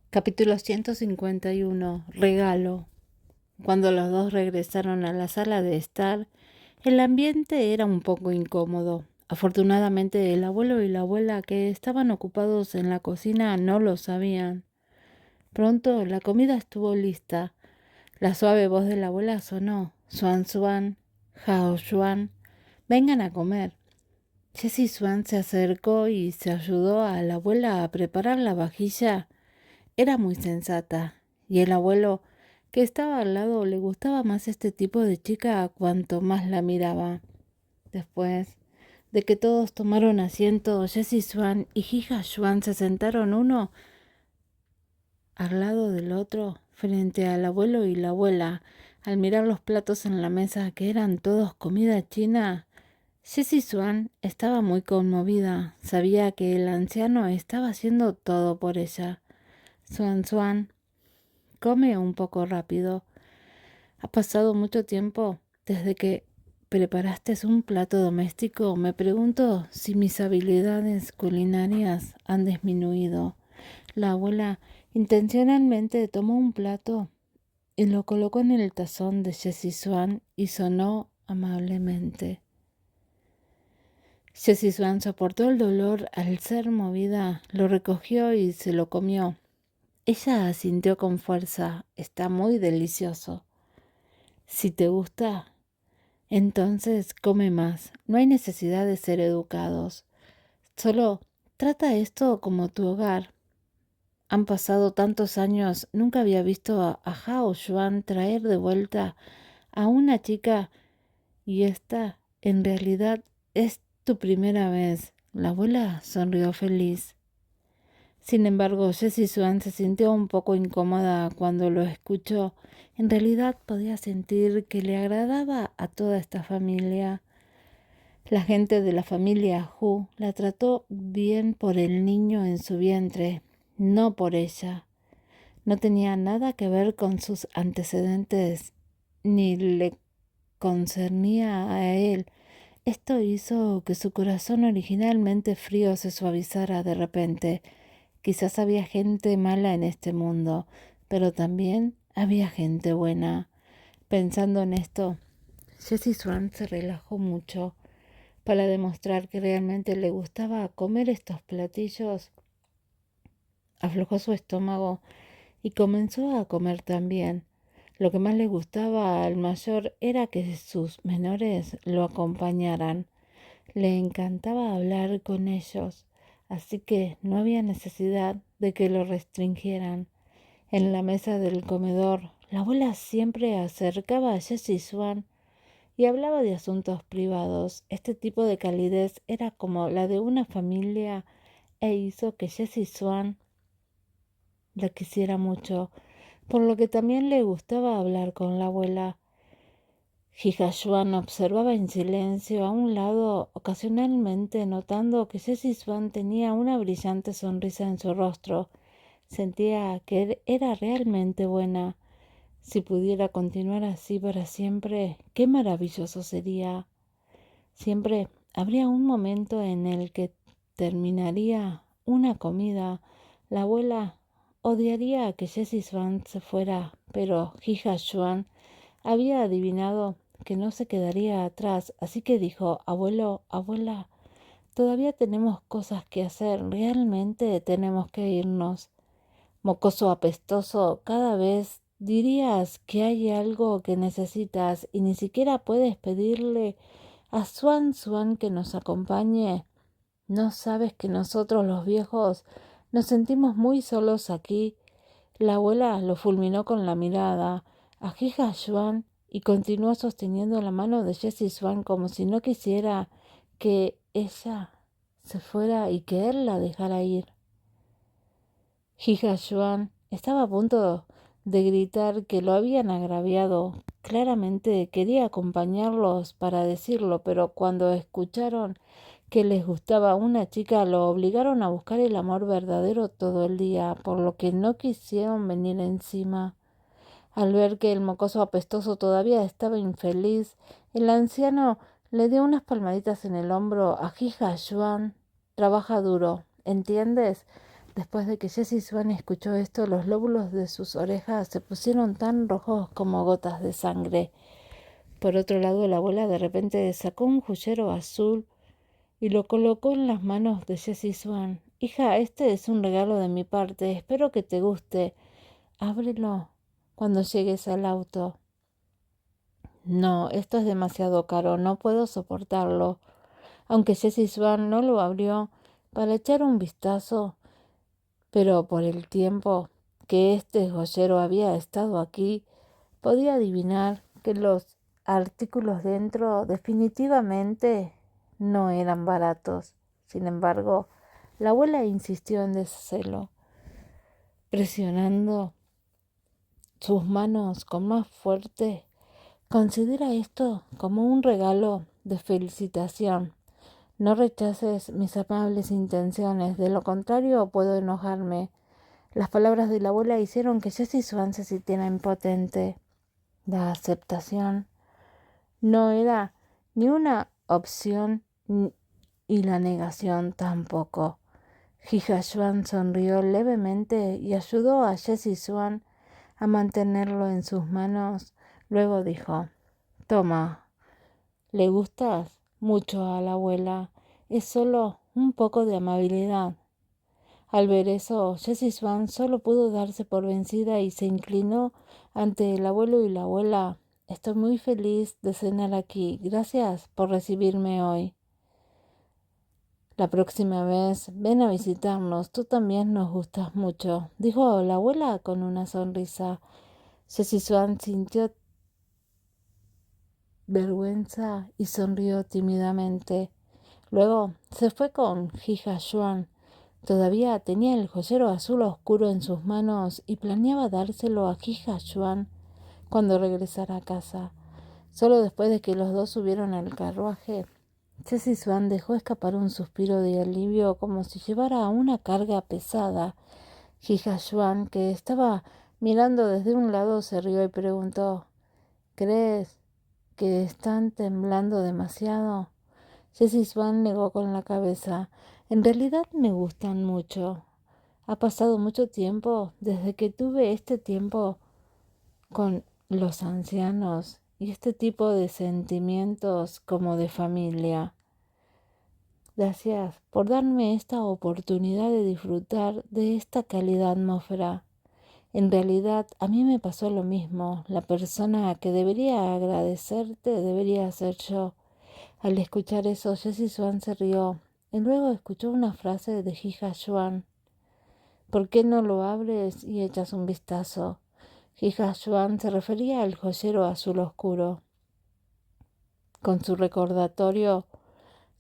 Capítulo 151. Regalo. Cuando los dos regresaron a la sala de estar, el ambiente era un poco incómodo. Afortunadamente, el abuelo y la abuela que estaban ocupados en la cocina no lo sabían. Pronto la comida estuvo lista. La suave voz de la abuela sonó. Swan Swan, Hao Swan, vengan a comer. Jessie Swan se acercó y se ayudó a la abuela a preparar la vajilla. Era muy sensata, y el abuelo, que estaba al lado, le gustaba más este tipo de chica cuanto más la miraba. Después de que todos tomaron asiento, Jessie Swan y Hija Swan se sentaron uno al lado del otro, frente al abuelo y la abuela. Al mirar los platos en la mesa, que eran todos comida china, Jessie Swan estaba muy conmovida. Sabía que el anciano estaba haciendo todo por ella. Swan Swan, come un poco rápido. Ha pasado mucho tiempo desde que preparaste un plato doméstico. Me pregunto si mis habilidades culinarias han disminuido. La abuela intencionalmente tomó un plato y lo colocó en el tazón de Jessie Swan y sonó amablemente. Jessie Swan soportó el dolor al ser movida, lo recogió y se lo comió. Ella asintió con fuerza. Está muy delicioso. Si te gusta, entonces come más. No hay necesidad de ser educados. Solo trata esto como tu hogar. Han pasado tantos años, nunca había visto a Hao Xuan traer de vuelta a una chica y esta en realidad es tu primera vez. La abuela sonrió feliz. Sin embargo, Jessie Swan se sintió un poco incómoda cuando lo escuchó. En realidad podía sentir que le agradaba a toda esta familia. La gente de la familia Hu la trató bien por el niño en su vientre, no por ella. No tenía nada que ver con sus antecedentes, ni le concernía a él. Esto hizo que su corazón originalmente frío se suavizara de repente. Quizás había gente mala en este mundo, pero también había gente buena. Pensando en esto, Jessie Swan se relajó mucho. Para demostrar que realmente le gustaba comer estos platillos, aflojó su estómago y comenzó a comer también. Lo que más le gustaba al mayor era que sus menores lo acompañaran. Le encantaba hablar con ellos, así que no había necesidad de que lo restringieran. En la mesa del comedor, la abuela siempre acercaba a Jessie Swan y hablaba de asuntos privados. Este tipo de calidez era como la de una familia e hizo que Jessie Swan la quisiera mucho, por lo que también le gustaba hablar con la abuela. Hija-Swan observaba en silencio a un lado, ocasionalmente notando que Jessie Swan tenía una brillante sonrisa en su rostro. Sentía que era realmente buena. Si pudiera continuar así para siempre, qué maravilloso sería. Siempre habría un momento en el que terminaría una comida. La abuela odiaría que Jessie Swan se fuera, pero Hija Swan había adivinado que no se quedaría atrás, así que dijo: Abuelo, abuela, todavía tenemos cosas que hacer, realmente tenemos que irnos. Mocoso apestoso, cada vez dirías que hay algo que necesitas y ni siquiera puedes pedirle a Swan Swan que nos acompañe. ¿No sabes que nosotros los viejos nos sentimos muy solos aquí? La abuela lo fulminó con la mirada a Hija Swan y continuó sosteniendo la mano de Jessie Swan como si no quisiera que ella se fuera y que él la dejara ir. Hija Swan estaba a punto de gritar que lo habían agraviado. Claramente quería acompañarlos para decirlo, pero cuando escucharon que les gustaba una chica, lo obligaron a buscar el amor verdadero todo el día, por lo que no quisieron venir encima. Al ver que el mocoso apestoso todavía estaba infeliz, el anciano le dio unas palmaditas en el hombro a Hija Swan. Trabaja duro, ¿entiendes? Después de que Jessie Swan escuchó esto, los lóbulos de sus orejas se pusieron tan rojos como gotas de sangre. Por otro lado, la abuela de repente sacó un joyero azul y lo colocó en las manos de Jessie Swan. Hija, este es un regalo de mi parte. Espero que te guste. Ábrelo cuando llegues al auto. No, esto es demasiado caro. No puedo soportarlo. Aunque Jessie Swan no lo abrió para echar un vistazo, pero por el tiempo que este joyero había estado aquí, podía adivinar que los artículos dentro definitivamente no eran baratos. Sin embargo, la abuela insistió en deshacerlo, presionando sus manos con más fuerte. Considera esto como un regalo de felicitación. No rechaces mis amables intenciones, de lo contrario puedo enojarme. Las palabras de la abuela hicieron que Jessie Swan se sintiera impotente. La aceptación no era ni una opción y la negación tampoco. Hija Swan sonrió levemente y ayudó a Jessie Swan a mantenerlo en sus manos. Luego dijo: Toma, le gustas mucho a la abuela. Es solo un poco de amabilidad. Al ver eso, Jessie Swan solo pudo darse por vencida y se inclinó ante el abuelo y la abuela. Estoy muy feliz de cenar aquí. Gracias por recibirme hoy. La próxima vez ven a visitarnos. Tú también nos gustas mucho, dijo la abuela con una sonrisa. Jessie Swan sintió vergüenza y sonrió tímidamente. Luego se fue con Hija Swan. Todavía tenía el joyero azul oscuro en sus manos y planeaba dárselo a Hija Swan cuando regresara a casa. Solo después de que los dos subieron al carruaje, Jessie Swan dejó escapar un suspiro de alivio como si llevara una carga pesada. Hija Swan, que estaba mirando desde un lado, se rió y preguntó: ¿Crees que están temblando demasiado? Jessie Swan negó con la cabeza. En realidad me gustan mucho. Ha pasado mucho tiempo desde que tuve este tiempo con los ancianos y este tipo de sentimientos como de familia. Gracias por darme esta oportunidad de disfrutar de esta cálida atmósfera. En realidad, a mí me pasó lo mismo. La persona que debería agradecerte debería ser yo. Al escuchar eso, Jessie Swan se rió y luego escuchó una frase de Hija Swan. ¿Por qué no lo abres y echas un vistazo? Hija Swan se refería al joyero azul oscuro. Con su recordatorio,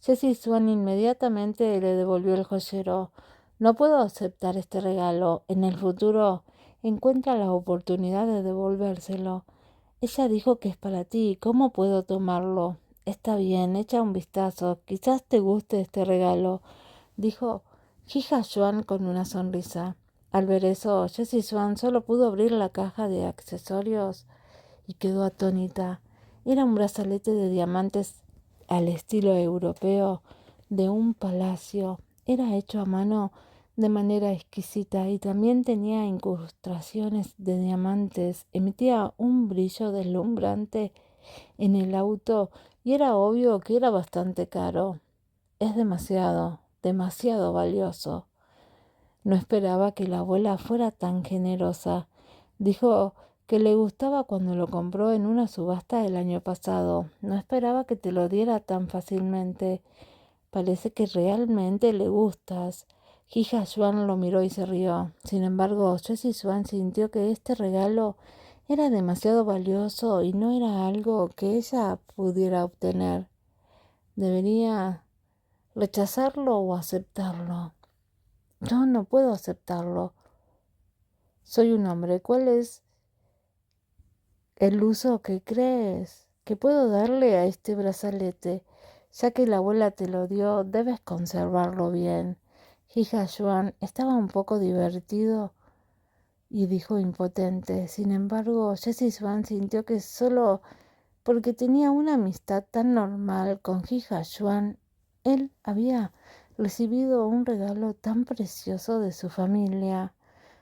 Jessie Swan inmediatamente le devolvió el joyero. No puedo aceptar este regalo. En el futuro encuentra la oportunidad de devolvérselo. Ella dijo que es para ti. ¿Cómo puedo tomarlo? Está bien, echa un vistazo. Quizás te guste este regalo, dijo Hija Swan con una sonrisa. Al ver eso, Jessie Swan solo pudo abrir la caja de accesorios y quedó atónita. Era un brazalete de diamantes al estilo europeo de un palacio. Era hecho a mano de manera exquisita y también tenía incrustaciones de diamantes. Emitía un brillo deslumbrante en el auto y era obvio que era bastante caro. Es demasiado, demasiado valioso. No esperaba que la abuela fuera tan generosa. Dijo que le gustaba cuando lo compró en una subasta el año pasado. No esperaba que te lo diera tan fácilmente. Parece que realmente le gustas. Hija Swan lo miró y se rió. Sin embargo, Jessie Swan sintió que este regalo era demasiado valioso y no era algo que ella pudiera obtener. ¿Debería rechazarlo o aceptarlo? Yo no puedo aceptarlo. Soy un hombre. ¿Cuál es el uso que crees que puedo darle a este brazalete? Ya que la abuela te lo dio, debes conservarlo bien. Hija Swan estaba un poco divertido y dijo impotente. Sin embargo, Jessie Swan sintió que solo porque tenía una amistad tan normal con Hija Swan, él había recibido un regalo tan precioso de su familia.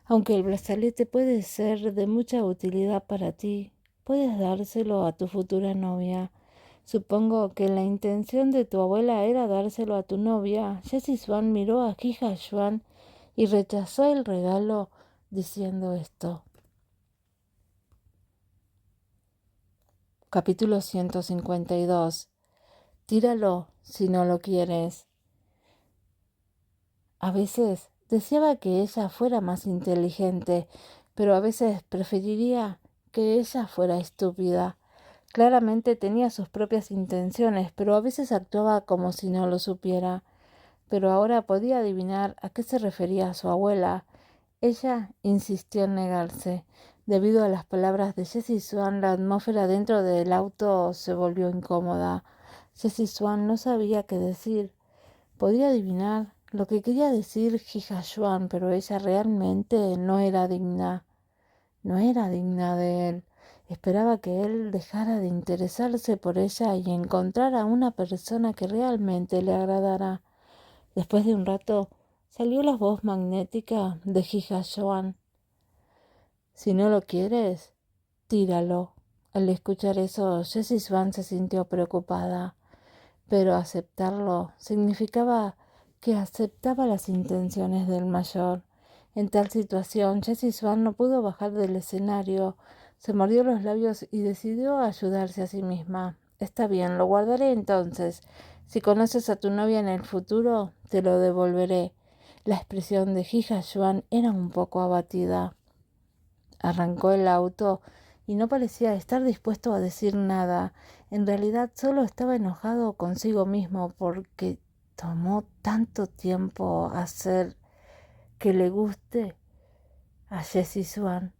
Aunque el brazalete puede ser de mucha utilidad para ti, puedes dárselo a tu futura novia. Supongo que la intención de tu abuela era dárselo a tu novia. Jessie Swan miró a Hija Swan y rechazó el regalo diciendo esto. Capítulo 152. Tíralo si no lo quieres. A veces deseaba que ella fuera más inteligente, pero a veces preferiría que ella fuera estúpida. Claramente tenía sus propias intenciones, pero a veces actuaba como si no lo supiera. Pero ahora podía adivinar a qué se refería su abuela. Ella insistió en negarse. Debido a las palabras de Jessie Swan, la atmósfera dentro del auto se volvió incómoda. Jessie Swan no sabía qué decir. Podía adivinar lo que quería decir Hija Swan, pero ella realmente no era digna de él. Esperaba que él dejara de interesarse por ella y encontrara a una persona que realmente le agradara. Después de un rato, salió la voz magnética de Hija Swan. Si no lo quieres, tíralo. Al escuchar eso, Jessie Swan se sintió preocupada, pero aceptarlo significaba que aceptaba las intenciones del mayor. En tal situación, Jessie Swan no pudo bajar del escenario, se mordió los labios y decidió ayudarse a sí misma. Está bien, lo guardaré entonces. Si conoces a tu novia en el futuro, te lo devolveré. La expresión de Hija Swan era un poco abatida. Arrancó el auto y no parecía estar dispuesto a decir nada. En realidad solo estaba enojado consigo mismo porque tomó tanto tiempo hacer que le guste a Jessie Swan.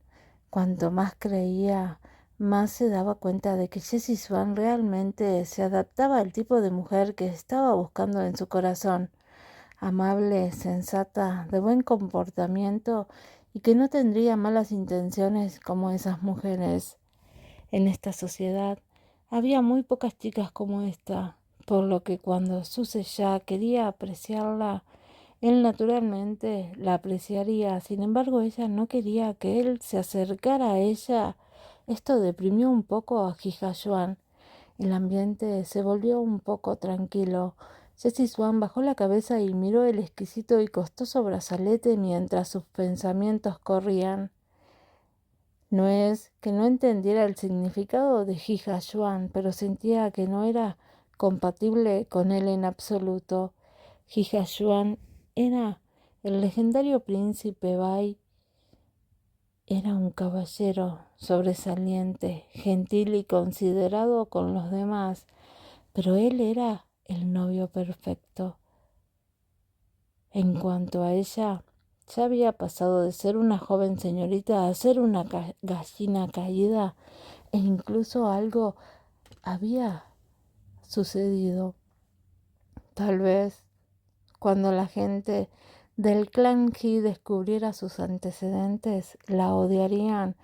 Cuanto más creía, más se daba cuenta de que Jessie Swan realmente se adaptaba al tipo de mujer que estaba buscando en su corazón. Amable, sensata, de buen comportamiento y que no tendría malas intenciones como esas mujeres. En esta sociedad había muy pocas chicas como esta, por lo que cuando Suze ya quería apreciarla, él naturalmente la apreciaría. Sin embargo, ella no quería que él se acercara a ella. Esto deprimió un poco a Hija Swan. El ambiente se volvió un poco tranquilo. Jessie Swan bajó la cabeza y miró el exquisito y costoso brazalete mientras sus pensamientos corrían. No es que no entendiera el significado de Hija Swan, pero sentía que no era compatible con él en absoluto. Hija Swan era el legendario príncipe Bai. Era un caballero sobresaliente, gentil y considerado con los demás, pero él era el novio perfecto. En cuanto a ella, ya había pasado de ser una joven señorita a ser una gallina caída, e incluso algo había sucedido. Tal vez cuando la gente del clan He descubriera sus antecedentes, la odiarían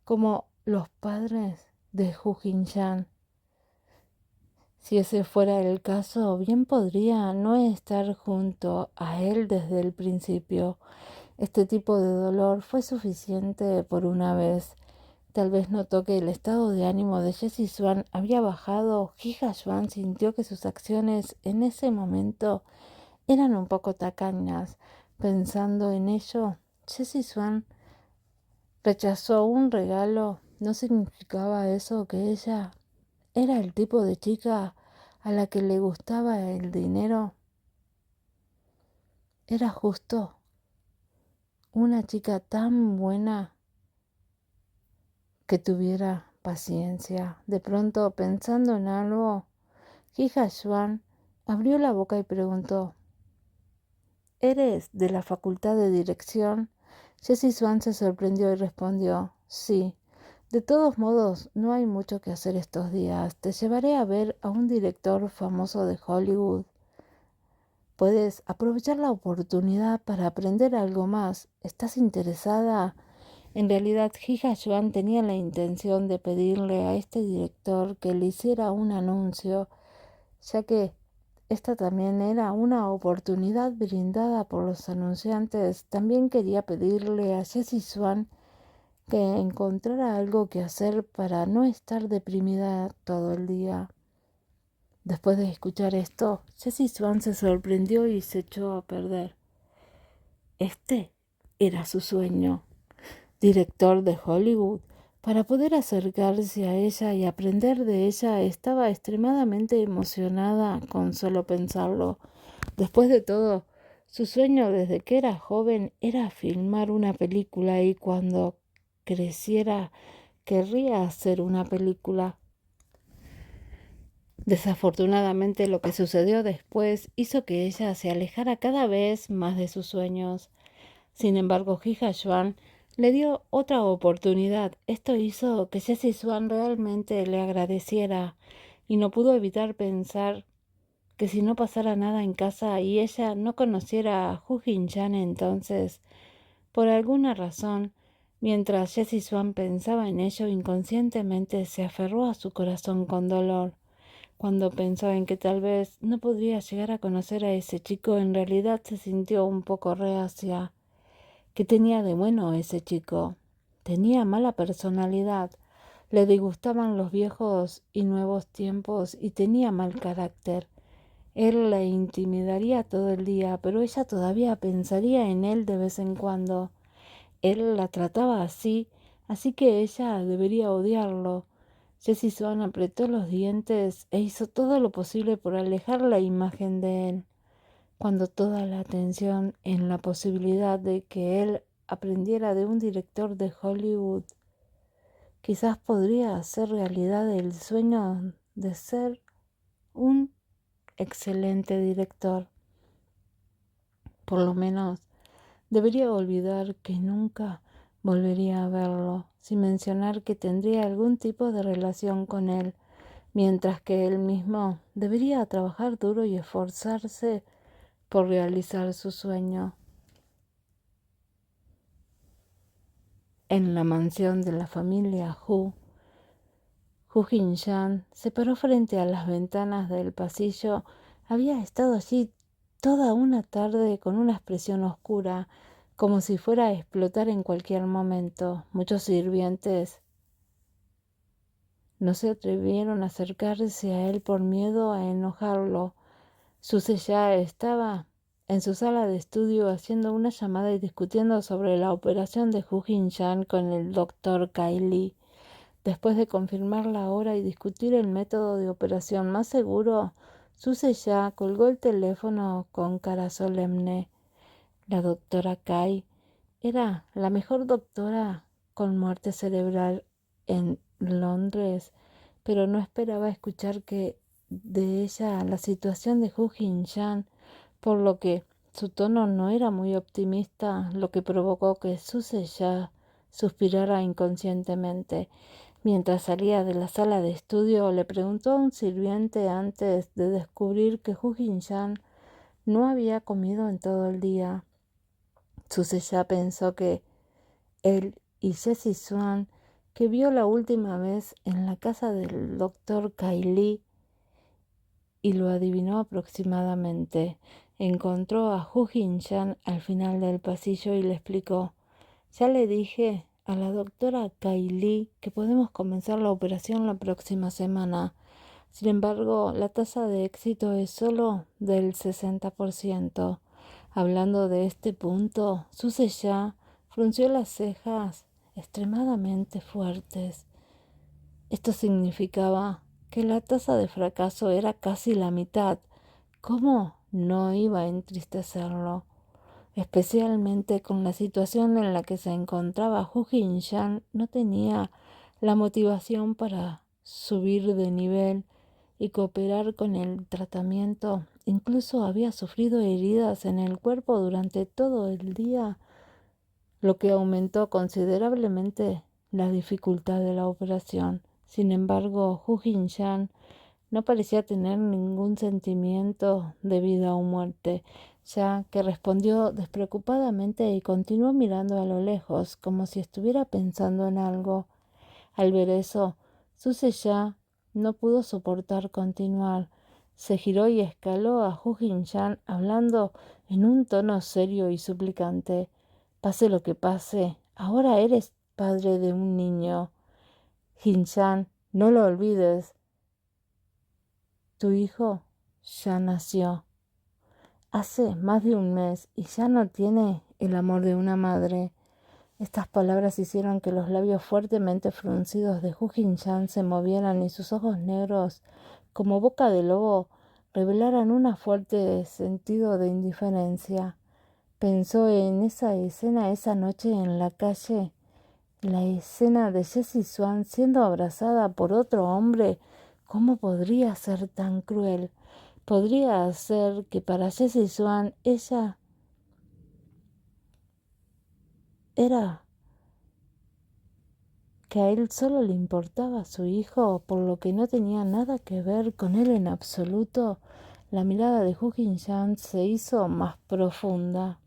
como los padres de Hu Jin-chan. Si ese fuera el caso, bien podría no estar junto a él desde el principio. Este tipo de dolor fue suficiente por una vez. Tal vez notó que el estado de ánimo de Jessie Swan había bajado. Hija Swan sintió que sus acciones en ese momento eran un poco tacañas. Pensando en ello, Jessie Swan rechazó un regalo. ¿No significaba eso que ella era el tipo de chica a la que le gustaba el dinero? Era justo una chica tan buena que tuviera paciencia. De pronto, pensando en algo, Hija Swan abrió la boca y preguntó: ¿Eres de la facultad de dirección? Jessie Swan se sorprendió y respondió: sí. De todos modos, no hay mucho que hacer estos días. Te llevaré a ver a un director famoso de Hollywood. Puedes aprovechar la oportunidad para aprender algo más. ¿Estás interesada? En realidad, Hija Swan tenía la intención de pedirle a este director que le hiciera un anuncio, ya que esta también era una oportunidad brindada por los anunciantes, también quería pedirle a Jessie Swan que encontrara algo que hacer para no estar deprimida todo el día. Después de escuchar esto, Jessie Swan se sorprendió y se echó a perder. Este era su sueño, director de Hollywood. Para poder acercarse a ella y aprender de ella, estaba extremadamente emocionada con solo pensarlo. Después de todo, su sueño desde que era joven era filmar una película y cuando creciera querría hacer una película. Desafortunadamente, lo que sucedió después hizo que ella se alejara cada vez más de sus sueños. Sin embargo, Hija Swan le dio otra oportunidad. Esto hizo que Jessie Swan realmente le agradeciera y no pudo evitar pensar que si no pasara nada en casa y ella no conociera a Hu Jin-chan entonces, por alguna razón, mientras Jessie Swan pensaba en ello, inconscientemente se aferró a su corazón con dolor. Cuando pensó en que tal vez no podría llegar a conocer a ese chico, en realidad se sintió un poco reacia. ¿Qué tenía de bueno ese chico? Tenía mala personalidad, le disgustaban los viejos y nuevos tiempos y tenía mal carácter. Él la intimidaría todo el día, pero ella todavía pensaría en él de vez en cuando. Él la trataba así, así que ella debería odiarlo. Jessie Swan apretó los dientes e hizo todo lo posible por alejar la imagen de él, cuando toda la atención en la posibilidad de que él aprendiera de un director de Hollywood. Quizás podría hacer realidad el sueño de ser un excelente director. Por lo menos debería olvidar que nunca volvería a verlo, sin mencionar que tendría algún tipo de relación con él, mientras que él mismo debería trabajar duro y esforzarse por realizar su sueño. En la mansión de la familia Hu Jin-chan se paró frente a las ventanas del pasillo. Había estado allí toda una tarde con una expresión oscura, como si fuera a explotar en cualquier momento. Muchos sirvientes no se atrevieron a acercarse a él por miedo a enojarlo. Ya estaba en su sala de estudio haciendo una llamada y discutiendo sobre la operación de Hu Jin-chan con el doctor Kylie. Después de confirmar la hora y discutir el método de operación más seguro, Ya colgó el teléfono con cara solemne. La doctora Kai era la mejor doctora con muerte cerebral en Londres, pero no esperaba escuchar que de ella la situación de Hu Jin-chan, por lo que su tono no era muy optimista, lo que provocó que Ya suspirara inconscientemente. Mientras salía de la sala de estudio, le preguntó a un sirviente antes de descubrir que Hu Jin-chan no había comido en todo el día. Ya pensó que él y Jessie Swan, que vio la última vez en la casa del doctor Kylie, y lo adivinó aproximadamente. Encontró a Hu Jin-chan al final del pasillo y le explicó: ya le dije a la doctora Kylie que podemos comenzar la operación la próxima semana. Sin embargo, la tasa de éxito es solo del 60%. Hablando de este punto, Ya frunció las cejas extremadamente fuertes. Esto significaba que la tasa de fracaso era casi la mitad. ¿Cómo no iba a entristecerlo? Especialmente con la situación en la que se encontraba Hu Jin-chan, no tenía la motivación para subir de nivel y cooperar con el tratamiento. Incluso había sufrido heridas en el cuerpo durante todo el día, lo que aumentó considerablemente la dificultad de la operación. Sin embargo, Hu Jin-chan no parecía tener ningún sentimiento de vida o muerte, ya que respondió despreocupadamente y continuó mirando a lo lejos, como si estuviera pensando en algo. Al ver eso, Ya no pudo soportar continuar. Se giró y escaló a Hu Jinshan hablando en un tono serio y suplicante. Pase lo que pase, ahora eres padre de un niño. Jinshan, no lo olvides. Tu hijo ya nació. Hace más de un mes y ya no tiene el amor de una madre. Estas palabras hicieron que los labios fuertemente fruncidos de Hu Jinshan se movieran y sus ojos negros, como boca de lobo, revelaran un fuerte sentido de indiferencia. Pensó en esa escena esa noche en la calle, la escena de Jessie Swan siendo abrazada por otro hombre. ¿Cómo podría ser tan cruel? Podría ser que para Jessie Swan ella era que a él solo le importaba su hijo, por lo que no tenía nada que ver con él en absoluto. La mirada de Hu Jinshan se hizo más profunda.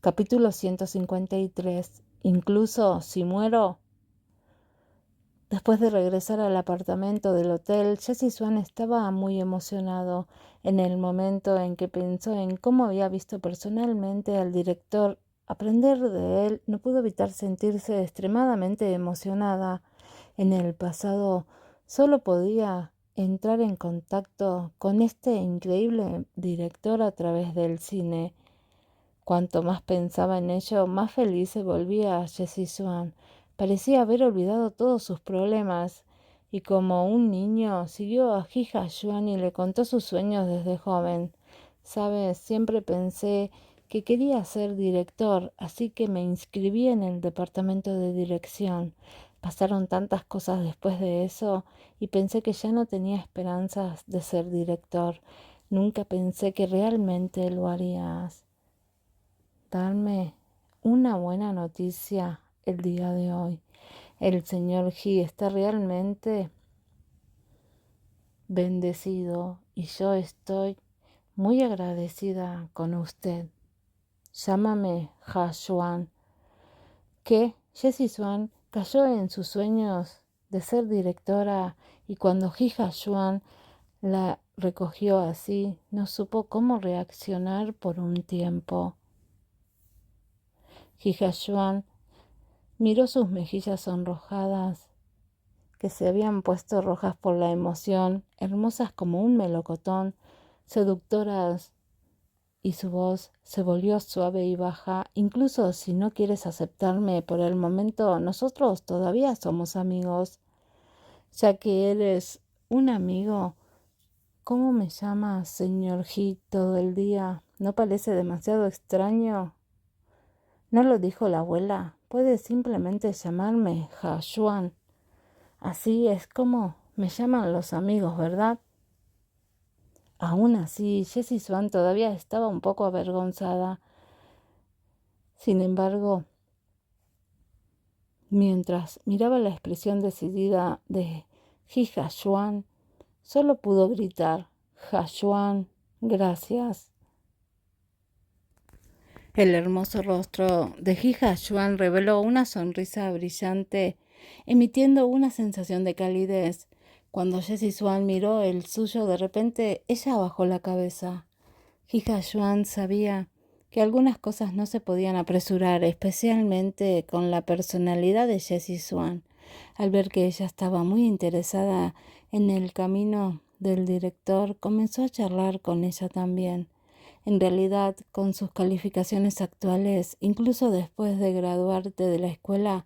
Capítulo 153. Incluso si muero. Después de regresar al apartamento del hotel, Jessie Swan estaba muy emocionado. En el momento en que pensó en cómo había visto personalmente al director aprender de él, no pudo evitar sentirse extremadamente emocionada. En el pasado solo podía entrar en contacto con este increíble director a través del cine. Cuanto más pensaba en ello, más feliz se volvía Jessie Swan. Parecía haber olvidado todos sus problemas, y como un niño siguió a Hija Yuan y le contó sus sueños desde joven. Sabes, siempre pensé que quería ser director, así que me inscribí en el departamento de dirección. Pasaron tantas cosas después de eso y pensé que ya no tenía esperanzas de ser director. Nunca pensé que realmente lo harías. Darme una buena noticia el día de hoy. El señor He está realmente bendecido y yo estoy muy agradecida con usted. Llámame Ha Xuan. Que Jessie Swan cayó en sus sueños de ser directora y cuando He Ha Xuan la recogió así, no supo cómo reaccionar por un tiempo. He Ha Xuan miró sus mejillas sonrojadas, que se habían puesto rojas por la emoción, hermosas como un melocotón, seductoras, y su voz se volvió suave y baja. Incluso si no quieres aceptarme por el momento, nosotros todavía somos amigos. Ya que eres un amigo, ¿cómo me llamas, señor He, todo el día? ¿No parece demasiado extraño? ¿No lo dijo la abuela? Puedes simplemente llamarme Ha Xuan. Así es como me llaman los amigos, ¿verdad? Aún así, Jessie Swan todavía estaba un poco avergonzada. Sin embargo, mientras miraba la expresión decidida de Ha Xuan, solo pudo gritar, Ha Xuan, gracias. El hermoso rostro de Hija Xuan reveló una sonrisa brillante, emitiendo una sensación de calidez. Cuando Jessie Swan miró el suyo, de repente ella bajó la cabeza. Hija Xuan sabía que algunas cosas no se podían apresurar, especialmente con la personalidad de Jessie Swan. Al ver que ella estaba muy interesada en el camino del director, comenzó a charlar con ella también. En realidad, con sus calificaciones actuales, incluso después de graduarte de la escuela,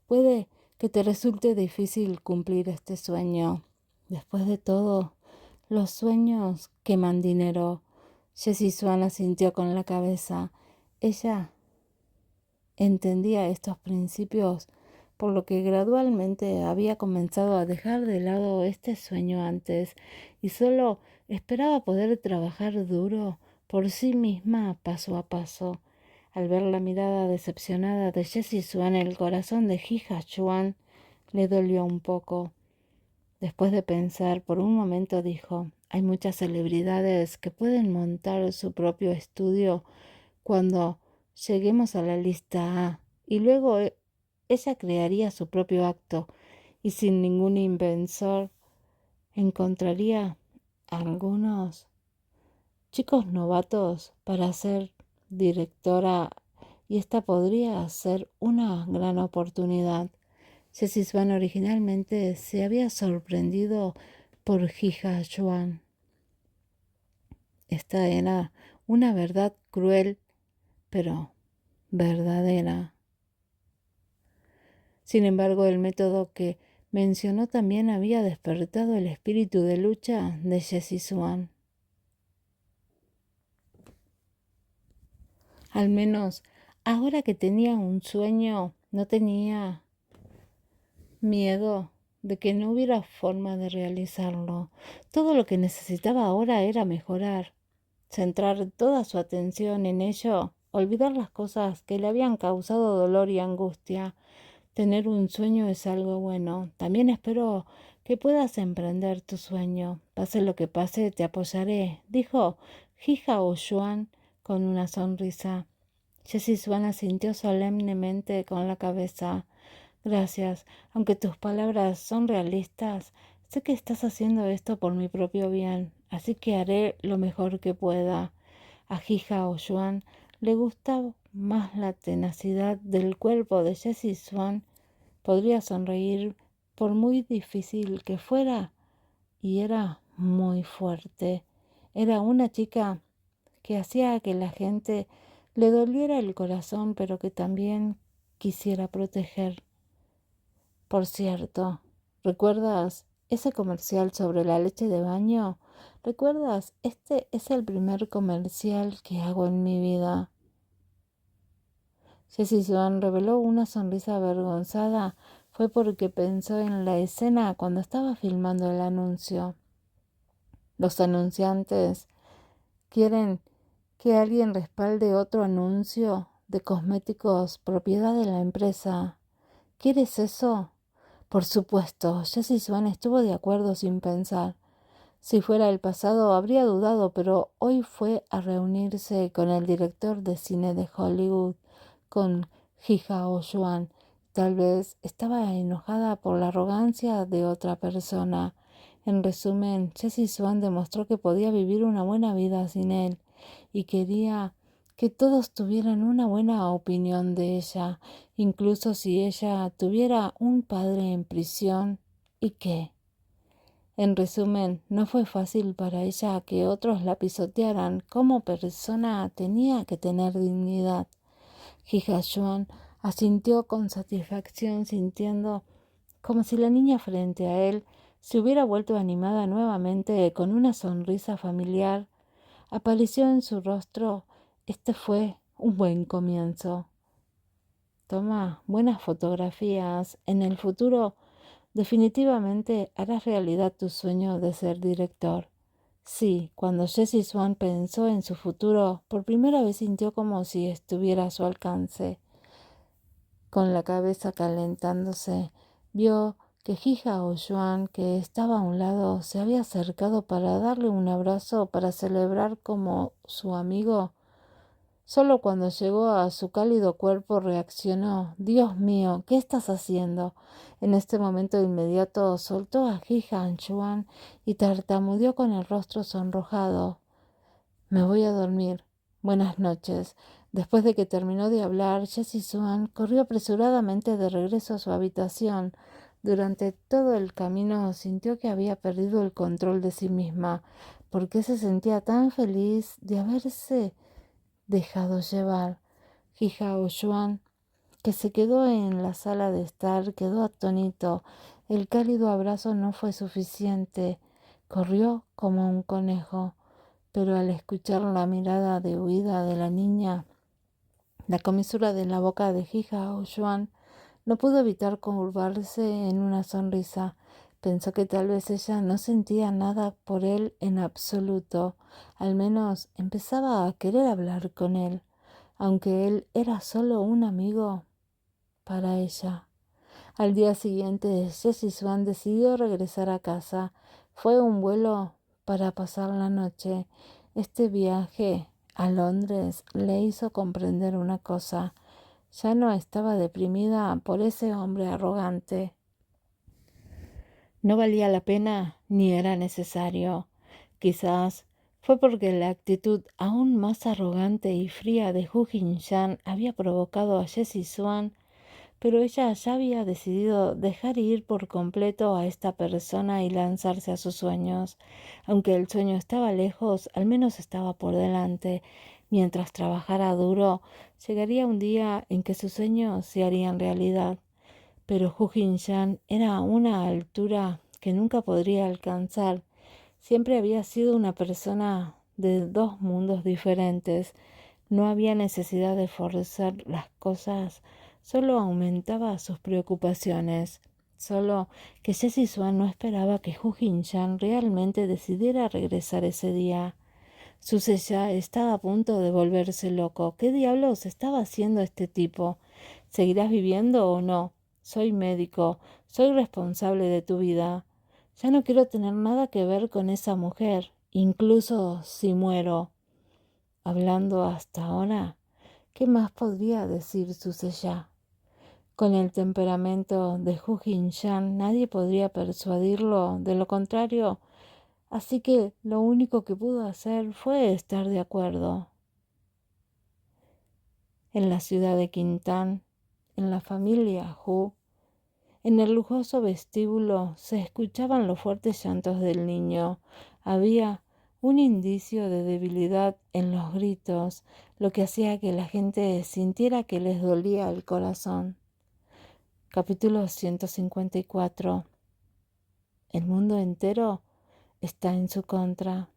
puede que te resulte difícil cumplir este sueño. Después de todo, los sueños queman dinero. Jessie Swan asintió con la cabeza. Ella entendía estos principios, por lo que gradualmente había comenzado a dejar de lado este sueño antes y solo esperaba poder trabajar duro por sí misma paso a paso. Al ver la mirada decepcionada de Jessie Swan, el corazón de Hija Chuan le dolió un poco. Después de pensar por un momento dijo, hay muchas celebridades que pueden montar su propio estudio cuando lleguemos a la lista A y luego ella crearía su propio acto y sin ningún inversor encontraría algunos chicos novatos para ser directora y esta podría ser una gran oportunidad. Jessie Swan originalmente se había sorprendido por Hija Yuan. Esta era una verdad cruel, pero verdadera. Sin embargo, el método que mencionó también había despertado el espíritu de lucha de Jessie Swan. Al menos ahora que tenía un sueño, no tenía miedo de que no hubiera forma de realizarlo. Todo lo que necesitaba ahora era mejorar, centrar toda su atención en ello, olvidar las cosas que le habían causado dolor y angustia. Tener un sueño es algo bueno. También espero que puedas emprender tu sueño. Pase lo que pase, te apoyaré, dijo Hija Yuan con una sonrisa. Jessie Swan asintió solemnemente con la cabeza. Gracias, aunque tus palabras son realistas, sé que estás haciendo esto por mi propio bien, así que haré lo mejor que pueda. A Hija Yuan le gustaba más la tenacidad del cuerpo de Jessie Swan. Podría sonreír por muy difícil que fuera, y era muy fuerte. Era una chica que hacía que la gente le doliera el corazón, pero que también quisiera proteger. Por cierto, ¿recuerdas ese comercial sobre la leche de baño? ¿Recuerdas? Este es el primer comercial que hago en mi vida. Jessie Swan reveló una sonrisa avergonzada. Fue porque pensó en la escena cuando estaba filmando el anuncio. Los anunciantes quieren que alguien respalde otro anuncio de cosméticos propiedad de la empresa. ¿Quieres eso? Por supuesto, Jessie Swan estuvo de acuerdo sin pensar. Si fuera el pasado habría dudado, pero hoy fue a reunirse con el director de cine de Hollywood, con Hija Yuan. Tal vez estaba enojada por la arrogancia de otra persona. En resumen, Jessie Swan demostró que podía vivir una buena vida sin él y quería que todos tuvieran una buena opinión de ella, incluso si ella tuviera un padre en prisión. ¿Y qué? En resumen, no fue fácil para ella que otros la pisotearan. Como persona tenía que tener dignidad. Hija Yuan asintió con satisfacción, sintiendo como si la niña frente a él se hubiera vuelto animada nuevamente con una sonrisa familiar. Apareció en su rostro. Este fue un buen comienzo. Toma buenas fotografías. En el futuro definitivamente harás realidad tu sueño de ser director. Sí, cuando Jessie Swan pensó en su futuro, por primera vez sintió como si estuviera a su alcance. Con la cabeza calentándose, vio que Hija Yuan, que estaba a un lado, se había acercado para darle un abrazo para celebrar como su amigo. Solo cuando llegó a su cálido cuerpo reaccionó. Dios mío, ¿qué estás haciendo? En este momento inmediato soltó a Hija Yuan y tartamudeó con el rostro sonrojado. Me voy a dormir. Buenas noches. Después de que terminó de hablar, Jessie Swan corrió apresuradamente de regreso a su habitación. Durante todo el camino sintió que había perdido el control de sí misma. ¿Por qué se sentía tan feliz de haberse dejado llevar? Hija Yuan, que se quedó en la sala de estar, quedó atónito. El cálido abrazo no fue suficiente. Corrió como un conejo. Pero al escuchar la mirada de huida de la niña, la comisura de la boca de Hija Yuan, no pudo evitar curvarse en una sonrisa. Pensó que tal vez ella no sentía nada por él en absoluto. Al menos empezaba a querer hablar con él, aunque él era solo un amigo para ella. Al día siguiente, Jessie Swan decidió regresar a casa. Fue un vuelo para pasar la noche. Este viaje a Londres le hizo comprender una cosa. Ya no estaba deprimida por ese hombre arrogante. No valía la pena ni era necesario. Quizás fue porque la actitud aún más arrogante y fría de Hu Jin-shan había provocado a Jessie Swan, pero ella ya había decidido dejar ir por completo a esta persona y lanzarse a sus sueños. Aunque el sueño estaba lejos, al menos estaba por delante. Mientras trabajara duro, llegaría un día en que sus sueños se harían realidad. Pero Hu Jin-shan era a una altura que nunca podría alcanzar. Siempre había sido una persona de dos mundos diferentes. No había necesidad de forzar las cosas, solo aumentaba sus preocupaciones. Solo que Jessie Swan no esperaba que Hu Jin-shan realmente decidiera regresar ese día. Ya estaba a punto de volverse loco. ¿Qué diablos estaba haciendo este tipo? ¿Seguirás viviendo o no? Soy médico, soy responsable de tu vida. Ya no quiero tener nada que ver con esa mujer, incluso si muero. Hablando hasta ahora, ¿qué más podría decir Ya? Con el temperamento de Hu Jin-shan, nadie podría persuadirlo de lo contrario, así que lo único que pudo hacer fue estar de acuerdo. En la ciudad de Quintán, en la familia Hu, en el lujoso vestíbulo se escuchaban los fuertes llantos del niño. Había un indicio de debilidad en los gritos, lo que hacía que la gente sintiera que les dolía el corazón. Capítulo 154. El mundo entero está en su contra.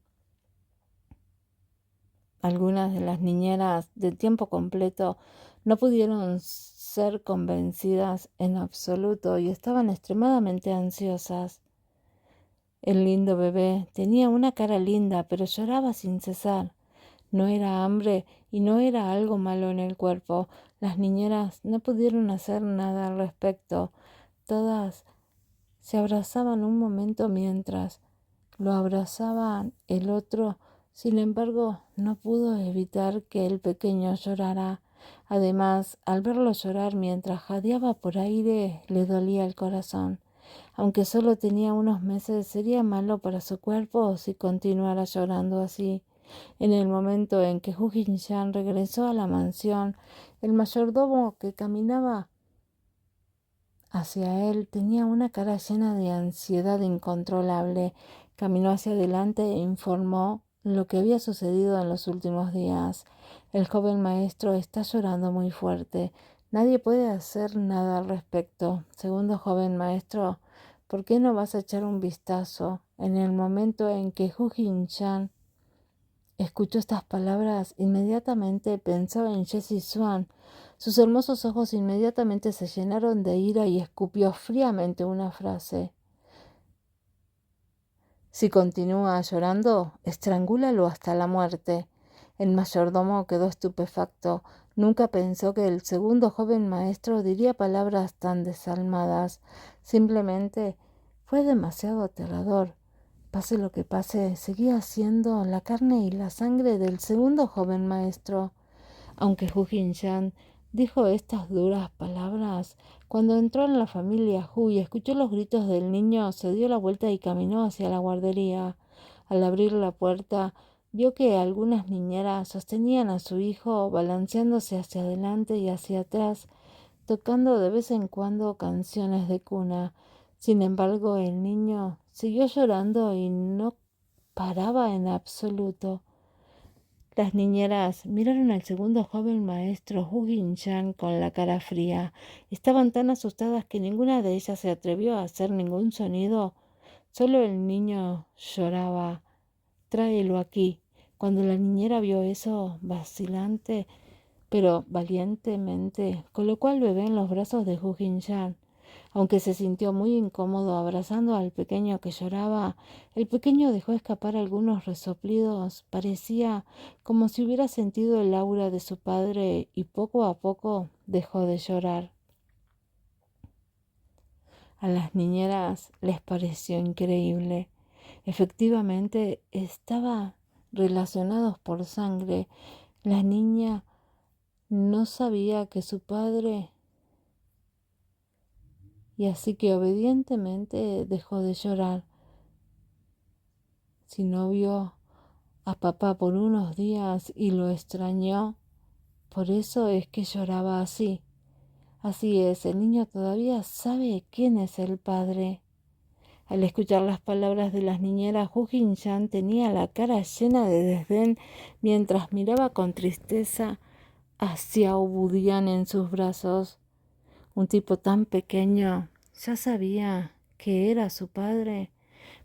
Algunas de las niñeras de tiempo completo no pudieron ser convencidas en absoluto y estaban extremadamente ansiosas. El lindo bebé tenía una cara linda, pero lloraba sin cesar. No era hambre y no era algo malo en el cuerpo. Las niñeras no pudieron hacer nada al respecto. Todas se abrazaban un momento mientras lo abrazaban el otro. Sin embargo, no pudo evitar que el pequeño llorara. Además, al verlo llorar mientras jadeaba por aire, le dolía el corazón. Aunque solo tenía unos meses, sería malo para su cuerpo si continuara llorando así. En el momento en que Hu Jin-shan regresó a la mansión, el mayordomo que caminaba hacia él tenía una cara llena de ansiedad incontrolable. Caminó hacia adelante e informó lo que había sucedido en los últimos días. El joven maestro está llorando muy fuerte. Nadie puede hacer nada al respecto. Segundo joven maestro, ¿por qué no vas a echar un vistazo? En el momento en que Hu Jin-shan escuchó estas palabras, inmediatamente pensó en Jessie Swan. Sus hermosos ojos inmediatamente se llenaron de ira y escupió fríamente una frase. Si continúa llorando, estrangúlalo hasta la muerte. El mayordomo quedó estupefacto. Nunca pensó que el segundo joven maestro diría palabras tan desalmadas. Simplemente fue demasiado aterrador. Pase lo que pase, seguía siendo la carne y la sangre del segundo joven maestro. Aunque Hu Jin-shan dijo estas duras palabras, cuando entró en la familia Hu y escuchó los gritos del niño, se dio la vuelta y caminó hacia la guardería. Al abrir la puerta, vio que algunas niñeras sostenían a su hijo balanceándose hacia adelante y hacia atrás, tocando de vez en cuando canciones de cuna. Sin embargo, el niño siguió llorando y no paraba en absoluto. Las niñeras miraron al segundo joven maestro Hu Jin-shan con la cara fría. Estaban tan asustadas que ninguna de ellas se atrevió a hacer ningún sonido. Solo el niño lloraba. Tráelo aquí. Cuando la niñera vio eso, vacilante, pero valientemente, colocó al bebé en los brazos de Hu Jin-shan. Aunque se sintió muy incómodo abrazando al pequeño que lloraba, el pequeño dejó escapar algunos resoplidos. Parecía como si hubiera sentido el aura de su padre y poco a poco dejó de llorar. A las niñeras les pareció increíble. Efectivamente, estaban relacionados por sangre. La niña no sabía que su padre, y así que obedientemente dejó de llorar. Si no vio a papá por unos días y lo extrañó, por eso es que lloraba así. Así es, el niño todavía sabe quién es el padre. Al escuchar las palabras de las niñeras, Hu Jin-chan tenía la cara llena de desdén mientras miraba con tristeza hacia Obudian en sus brazos. Un tipo tan pequeño ya sabía que era su padre.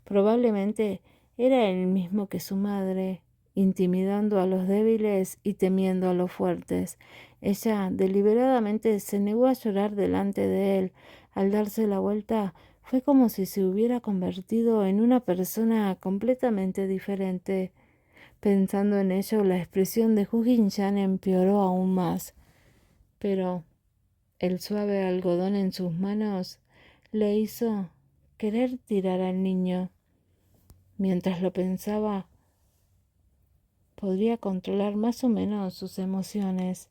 Probablemente era el mismo que su madre, intimidando a los débiles y temiendo a los fuertes. Ella deliberadamente se negó a llorar delante de él. Al darse la vuelta, fue como si se hubiera convertido en una persona completamente diferente. Pensando en ello, la expresión de Hu Jin-chan empeoró aún más. Pero el suave algodón en sus manos le hizo querer tirar al niño. Mientras lo pensaba, podría controlar más o menos sus emociones.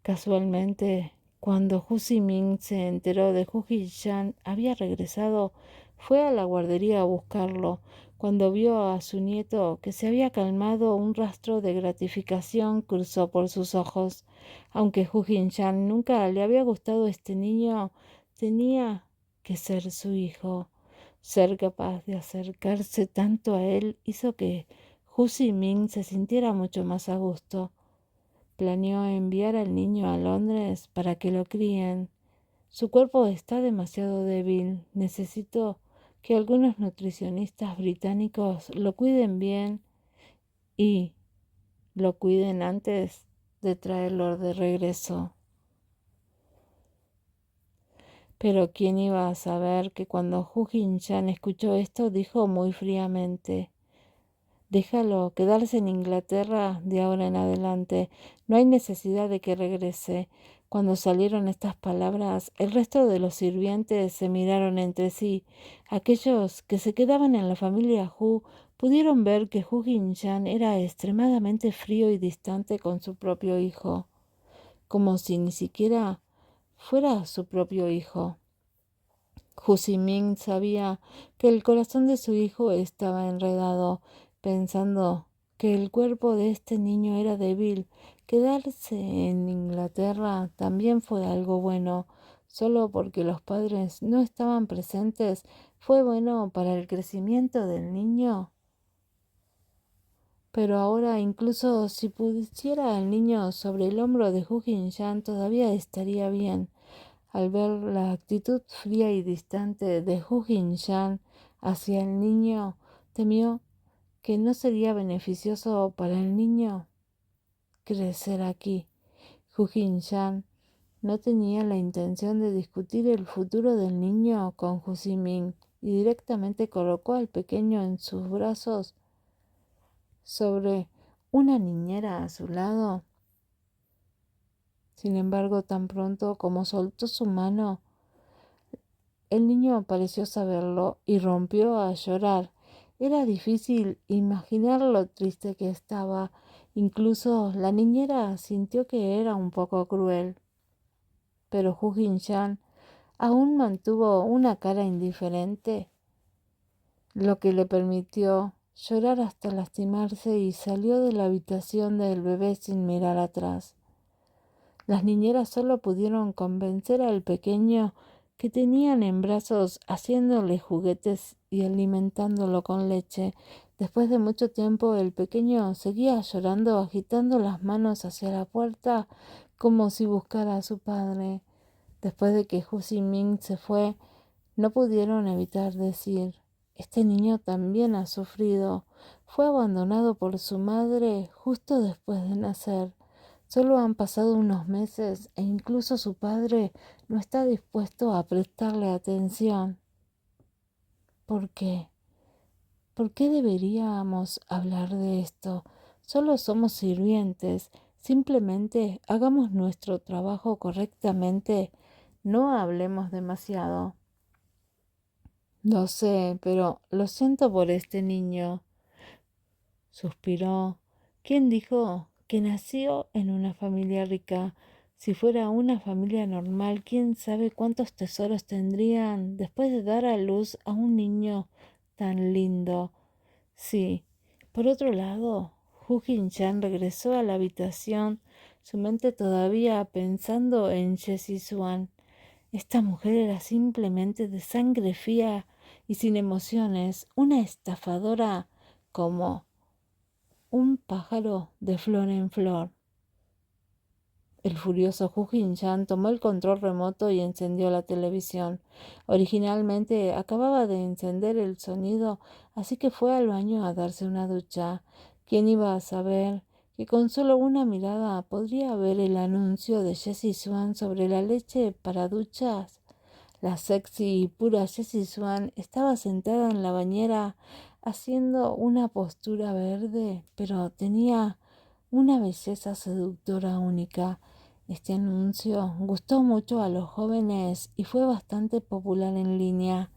Casualmente, cuando Hu Siming se enteró de Hu Jin-chan había regresado, fue a la guardería a buscarlo. Cuando vio a su nieto que se había calmado, un rastro de gratificación cruzó por sus ojos. Aunque Hu Jin-chan nunca le había gustado este niño, tenía que ser su hijo. Ser capaz de acercarse tanto a él hizo que Hu Siming se sintiera mucho más a gusto. Planeó enviar al niño a Londres para que lo críen. Su cuerpo está demasiado débil. Necesito que algunos nutricionistas británicos lo cuiden bien y lo cuiden antes de traerlo de regreso. Pero ¿quién iba a saber que cuando Hu Jin-chan escuchó esto dijo muy fríamente: déjalo quedarse en Inglaterra de ahora en adelante. No hay necesidad de que regrese. Cuando salieron estas palabras, el resto de los sirvientes se miraron entre sí. Aquellos que se quedaban en la familia Hu pudieron ver que Hu Jin-chan era extremadamente frío y distante con su propio hijo, como si ni siquiera fuera su propio hijo. Hu Siming sabía que el corazón de su hijo estaba enredado, pensando que el cuerpo de este niño era débil. Quedarse en Inglaterra también fue algo bueno. Solo porque los padres no estaban presentes, ¿fue bueno para el crecimiento del niño? Pero ahora, incluso si pusiera al niño sobre el hombro de Hu Jin-chan, todavía estaría bien. Al ver la actitud fría y distante de Hu Jin-chan hacia el niño, temió que no sería beneficioso para el niño crecer aquí. Hu Jin-chan no tenía la intención de discutir el futuro del niño con Hu Siming y directamente colocó al pequeño en sus brazos sobre una niñera a su lado. Sin embargo, tan pronto como soltó su mano, el niño pareció saberlo y rompió a llorar. Era difícil imaginar lo triste que estaba. Incluso la niñera sintió que era un poco cruel. Pero Hu Jin-chan aún mantuvo una cara indiferente, lo que le permitió llorar hasta lastimarse, y salió de la habitación del bebé sin mirar atrás. Las niñeras solo pudieron convencer al pequeño que tenían en brazos, haciéndole juguetes y alimentándolo con leche. Después de mucho tiempo, el pequeño seguía llorando, agitando las manos hacia la puerta como si buscara a su padre. Después de que Hu Siming se fue, no pudieron evitar decir: este niño también ha sufrido. Fue abandonado por su madre justo después de nacer. Solo han pasado unos meses e incluso su padre no está dispuesto a prestarle atención. ¿Por qué? ¿Por qué deberíamos hablar de esto? Solo somos sirvientes. Simplemente hagamos nuestro trabajo correctamente. No hablemos demasiado. Lo sé, pero lo siento por este niño. Suspiró. ¿Quién dijo que nació en una familia rica. Si fuera una familia normal, quién sabe cuántos tesoros tendrían después de dar a luz a un niño tan lindo. Sí. Por otro lado, Hu Jin-chan regresó a la habitación, su mente todavía pensando en Jessie Swan. Esta mujer era simplemente de sangre fría y sin emociones, una estafadora como un pájaro de flor en flor. El furioso Hu Jin-chan tomó el control remoto y encendió la televisión. Originalmente acababa de encender el sonido, así que fue al baño a darse una ducha. ¿Quién iba a saber que con solo una mirada podría ver el anuncio de Jessie Swan sobre la leche para duchas? La sexy y pura Jessie Swan estaba sentada en la bañera haciendo una postura verde, pero tenía una belleza seductora única. Este anuncio gustó mucho a los jóvenes y fue bastante popular en línea.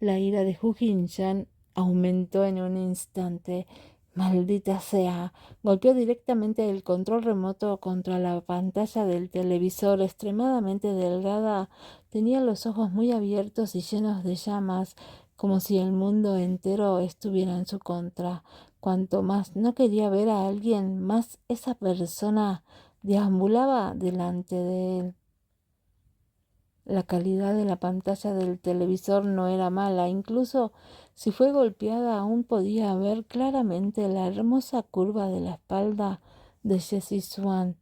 La ira de Hu Jin-chan aumentó en un instante. Maldita sea. Golpeó directamente el control remoto contra la pantalla del televisor extremadamente delgada. Tenía los ojos muy abiertos y llenos de llamas, como si el mundo entero estuviera en su contra. Cuanto más no quería ver a alguien, más esa persona deambulaba delante de él. La calidad de la pantalla del televisor no era mala, incluso si fue golpeada aún podía ver claramente la hermosa curva de la espalda de Jessie Swan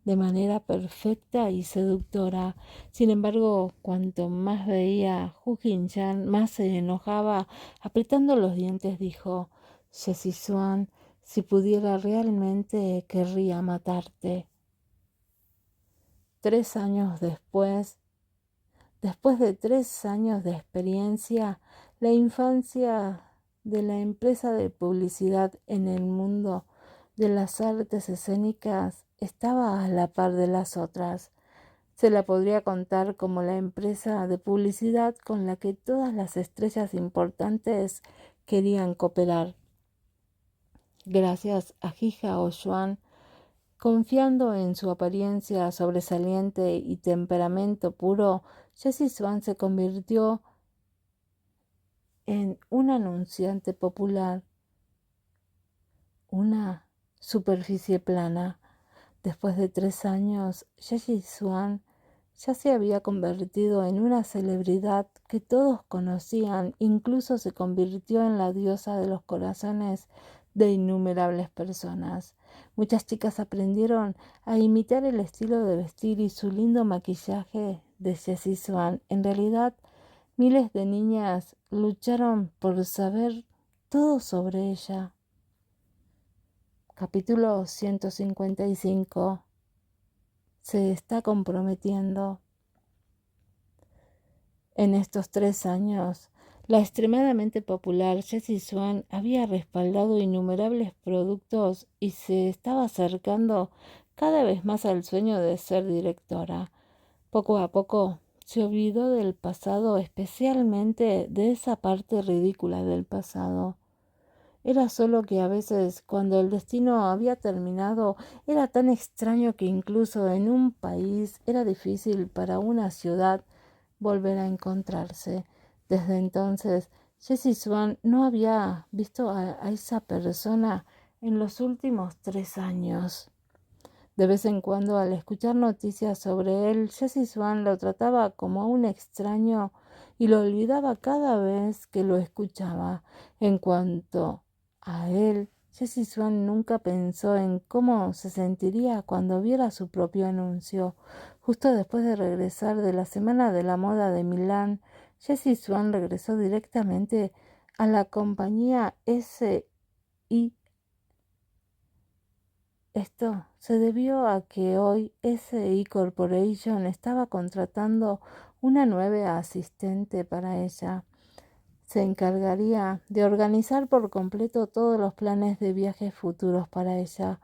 de manera perfecta y seductora. Sin embargo, cuanto más veía Hu Jin-chan, más se enojaba. Apretando los dientes dijo: Jessie Swan, si pudiera realmente querría matarte. 3 años después de 3 años de experiencia, la infancia de la empresa de publicidad en el mundo de las artes escénicas estaba a la par de las otras. Se la podría contar como la empresa de publicidad con la que todas las estrellas importantes querían cooperar. Gracias a Ji Hao-yuan, confiando en su apariencia sobresaliente y temperamento puro, Jessie Swan se convirtió en un anunciante popular, una superficie plana. Después de 3 años, Jessie Swan ya se había convertido en una celebridad que todos conocían, incluso se convirtió en la diosa de los corazones de innumerables personas. Muchas chicas aprendieron a imitar el estilo de vestir y su lindo maquillaje de Jessie Swan. En realidad, miles de niñas lucharon por saber todo sobre ella. Capítulo 155. Se está comprometiendo. En estos 3 años, la extremadamente popular Jessie Swan había respaldado innumerables productos y se estaba acercando cada vez más al sueño de ser directora. Poco a poco se olvidó del pasado, especialmente de esa parte ridícula del pasado. Era solo que a veces, cuando el destino había terminado, era tan extraño que incluso en un país era difícil para una ciudad volver a encontrarse. Desde entonces, Jessie Swan no había visto a esa persona en los últimos 3 años. De vez en cuando, al escuchar noticias sobre él, Jessie Swan lo trataba como a un extraño y lo olvidaba cada vez que lo escuchaba. En cuanto a él, Jessie Swan nunca pensó en cómo se sentiría cuando viera su propio anuncio. Justo después de regresar de la Semana de la Moda de Milán, Jessie Swan regresó directamente a la compañía S.I. Esto se debió a que hoy S.I. Corporation estaba contratando una nueva asistente para ella. Se encargaría de organizar por completo todos los planes de viajes futuros para ella.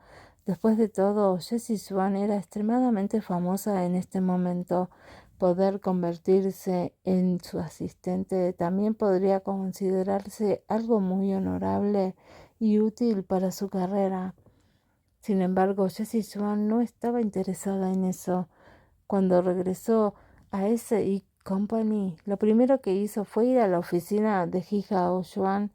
Después de todo, Jessie Swan era extremadamente famosa en este momento. Poder convertirse en su asistente también podría considerarse algo muy honorable y útil para su carrera. Sin embargo, Jessie Swan no estaba interesada en eso. Cuando regresó a S.I. Company, lo primero que hizo fue ir a la oficina de Ji Hao Yuan.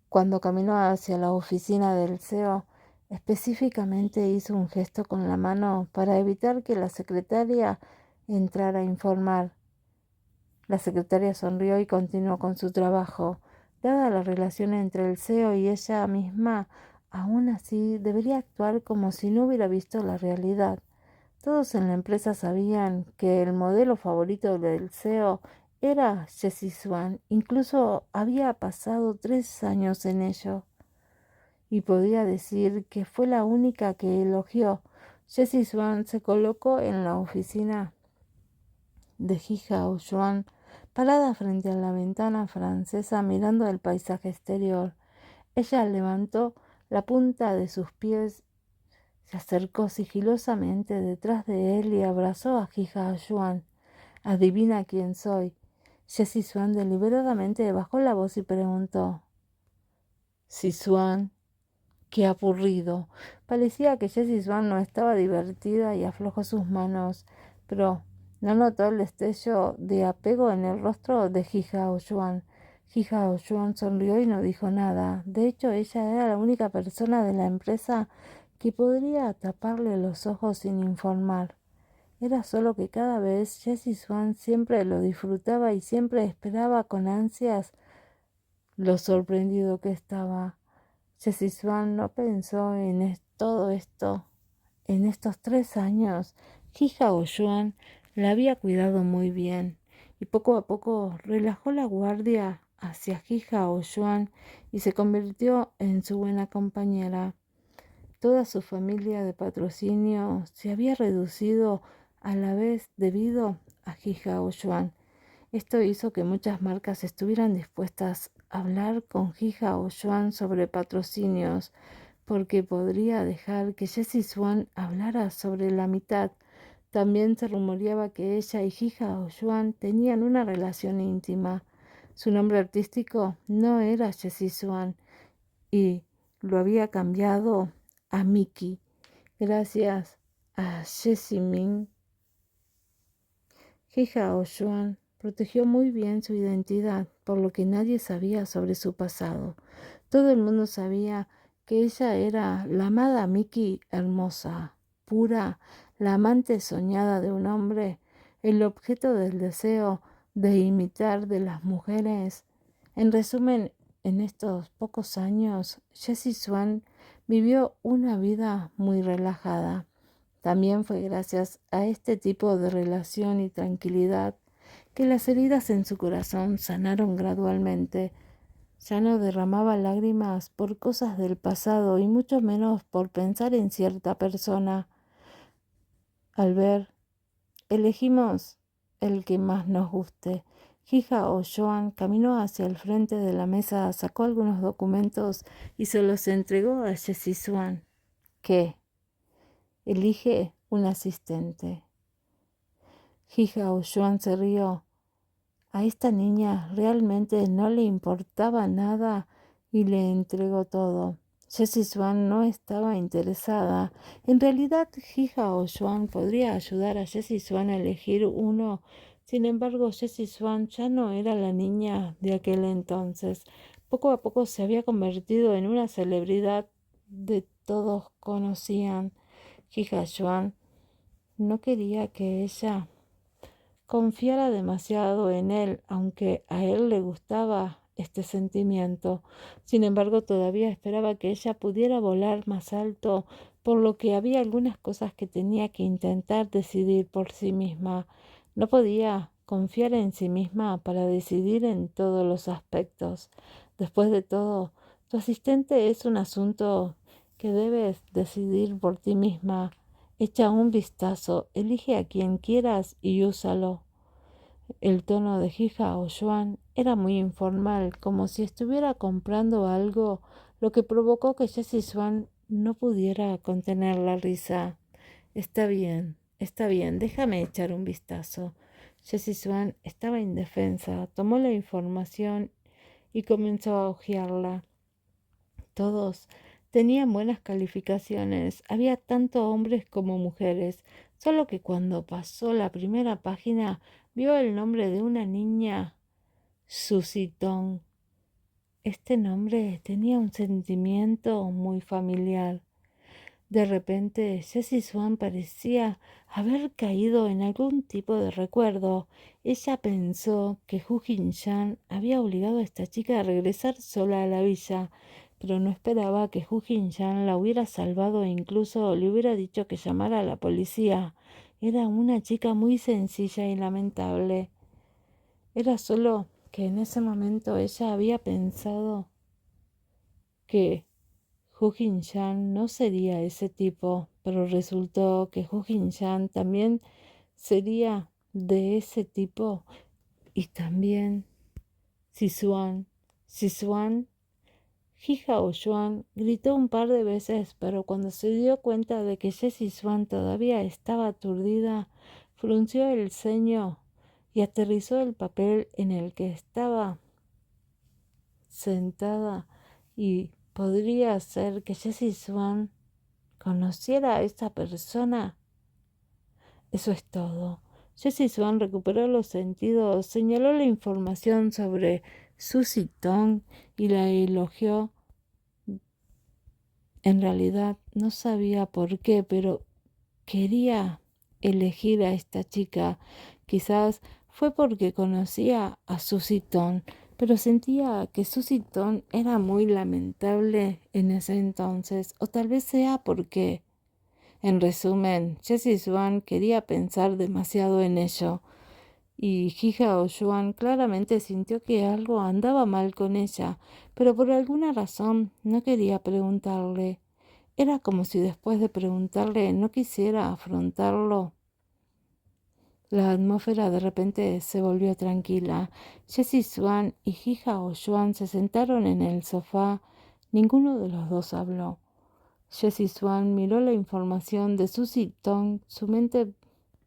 Cuando caminó hacia la oficina del CEO, específicamente hizo un gesto con la mano para evitar que la secretaria entrara a informar. La secretaria sonrió y continuó con su trabajo. Dada la relación entre el CEO y ella misma, aún así debería actuar como si no hubiera visto la realidad. Todos en la empresa sabían que el modelo favorito del CEO era Jessie Swan. Incluso había pasado 3 años en ello. Y podía decir que fue la única que elogió. Jessie Swan se colocó en la oficina de Ji Hao Yuan, parada frente a la ventana francesa mirando el paisaje exterior. Ella levantó la punta de sus pies, se acercó sigilosamente detrás de él y abrazó a Ji Hao Yuan. «¿Adivina quién soy?» Jessie Swan deliberadamente bajó la voz y preguntó. «Sisuan». «Qué aburrido». Parecía que Jessie Swan no estaba divertida y aflojó sus manos, pero no notó el destello de apego en el rostro de Ji Hao Yuan. Ji Hao Yuan sonrió y no dijo nada. De hecho, ella era la única persona de la empresa que podría taparle los ojos sin informar. Era solo que cada vez Jessie Swan siempre lo disfrutaba y siempre esperaba con ansias lo sorprendido que estaba. Jessie Swan no pensó en todo esto. En estos 3 años, Ji Hao Yuan la había cuidado muy bien y poco a poco relajó la guardia hacia Ji Hao Yuan y se convirtió en su buena compañera. Toda su familia de patrocinio se había reducido a la vez debido a Ji Hao Yuan. Esto hizo que muchas marcas estuvieran dispuestas a hablar con Ji Hao Yuan sobre patrocinios, porque podría dejar que Jessie Swan hablara sobre la mitad. También se rumoreaba que ella y Ji Hao Yuan tenían una relación íntima. Su nombre artístico no era Jessie Swan y lo había cambiado a Mickey, gracias a Jessie Ming. Ji Hao Yuan protegió muy bien su identidad, por lo que nadie sabía sobre su pasado. Todo el mundo sabía que ella era la amada Mickey hermosa, pura, la amante soñada de un hombre, el objeto del deseo de imitar de las mujeres. En resumen, en estos pocos años, Jessie Swan vivió una vida muy relajada. También fue gracias a este tipo de relación y tranquilidad que las heridas en su corazón sanaron gradualmente. Ya no derramaba lágrimas por cosas del pasado y mucho menos por pensar en cierta persona. Al ver, elegimos el que más nos guste. Ji Hao Yuan caminó hacia el frente de la mesa, sacó algunos documentos y se los entregó a Jessie Swan. ¿Qué? Elige un asistente. Ji Hao Yuan se rió. A esta niña realmente no le importaba nada y le entregó todo. Jessie Swan no estaba interesada. En realidad, Ji Hao Yuan podría ayudar a Jessie Swan a elegir uno. Sin embargo, Jessie Swan ya no era la niña de aquel entonces. Poco a poco se había convertido en una celebridad de todos conocían. Ji Hao Yuan no quería que ella confiara demasiado en él, aunque a él le gustaba este sentimiento. Sin embargo, todavía esperaba que ella pudiera volar más alto, por lo que había algunas cosas que tenía que intentar decidir por sí misma. No podía confiar en sí misma para decidir en todos los aspectos. Después de todo, tu asistente es un asunto que debes decidir por ti misma. Echa un vistazo, elige a quien quieras y úsalo. El tono de Ji Hao Yuan era muy informal, como si estuviera comprando algo, lo que provocó que Jessie Swan no pudiera contener la risa. Está bien, déjame echar un vistazo. Jessie Swan estaba indefensa, tomó la información y comenzó a hojearla. Todos Tenían buenas calificaciones, había tanto hombres como mujeres, solo que cuando pasó la primera página vio el nombre de una niña, Susie Tong. Este nombre tenía un sentimiento muy familiar. De repente, Jessie Swan parecía haber caído en algún tipo de recuerdo. Ella pensó que Hu Jin-chan había obligado a esta chica a regresar sola a la villa, pero no esperaba que Hu Jin-chan la hubiera salvado e incluso le hubiera dicho que llamara a la policía. Era una chica muy sencilla y lamentable. Era solo que en ese momento ella había pensado que Hu Jin-chan no sería ese tipo, pero resultó que Hu Jin-chan también sería de ese tipo y también Sisuan. Sisuan, Hija o Xuan gritó un par de veces, pero cuando se dio cuenta de que Jessie Swan todavía estaba aturdida, frunció el ceño y aterrizó el papel en el que estaba sentada y podría ser que Jessie Swan conociera a esa persona. Eso es todo. Jessie Swan recuperó los sentidos, señaló la información sobre Susie Tong y la elogió. En realidad no sabía por qué, pero quería elegir a esta chica. Quizás fue porque conocía a Susie Tong, pero sentía que Susie Tong era muy lamentable en ese entonces, o tal vez sea porque, en resumen, Jessie Swan quería pensar demasiado en ello, y Hija Ojuan claramente sintió que algo andaba mal con ella, pero por alguna razón no quería preguntarle. Era como si después de preguntarle no quisiera afrontarlo. La atmósfera de repente se volvió tranquila. Jessie Swan y Hija Ojuan se sentaron en el sofá. Ninguno de los dos habló. Jessie Swan miró la información de Susie Tong, su mente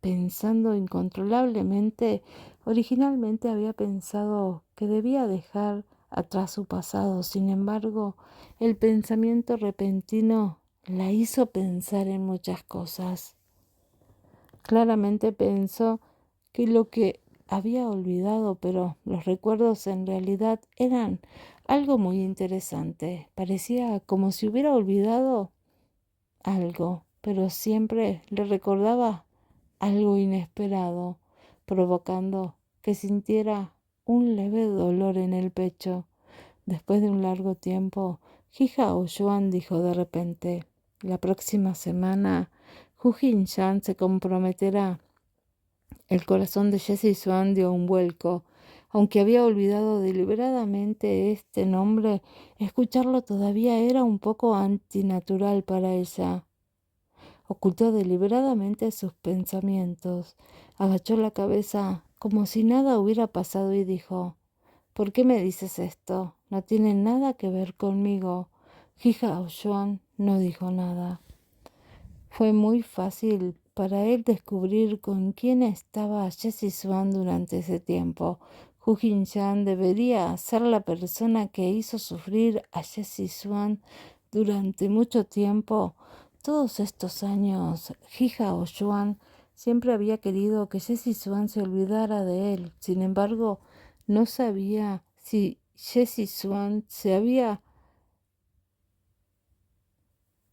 pensando incontrolablemente. Originalmente había pensado que debía dejar atrás su pasado. Sin embargo, el pensamiento repentino la hizo pensar en muchas cosas. Claramente pensó que lo que había olvidado, pero los recuerdos en realidad eran algo muy interesante. Parecía como si hubiera olvidado algo, pero siempre le recordaba algo inesperado, provocando que sintiera un leve dolor en el pecho. Después de un largo tiempo, Hija Ojuan dijo de repente: la próxima semana, Hu Jin-chan se comprometerá. El corazón de Jessie Swan dio un vuelco. Aunque había olvidado deliberadamente este nombre, escucharlo todavía era un poco antinatural para ella. Ocultó deliberadamente sus pensamientos, agachó la cabeza como si nada hubiera pasado y dijo: ¿por qué me dices esto? No tiene nada que ver conmigo. Hija Ojuan no dijo nada. Fue muy fácil para él descubrir con quién estaba Jessie Swan durante ese tiempo. Hu Jin-chan debería ser la persona que hizo sufrir a Jessie Swan durante mucho tiempo. Todos estos años, Hija Ojuan siempre había querido que Jessie Swan se olvidara de él. Sin embargo, no sabía si Jessie Swan se había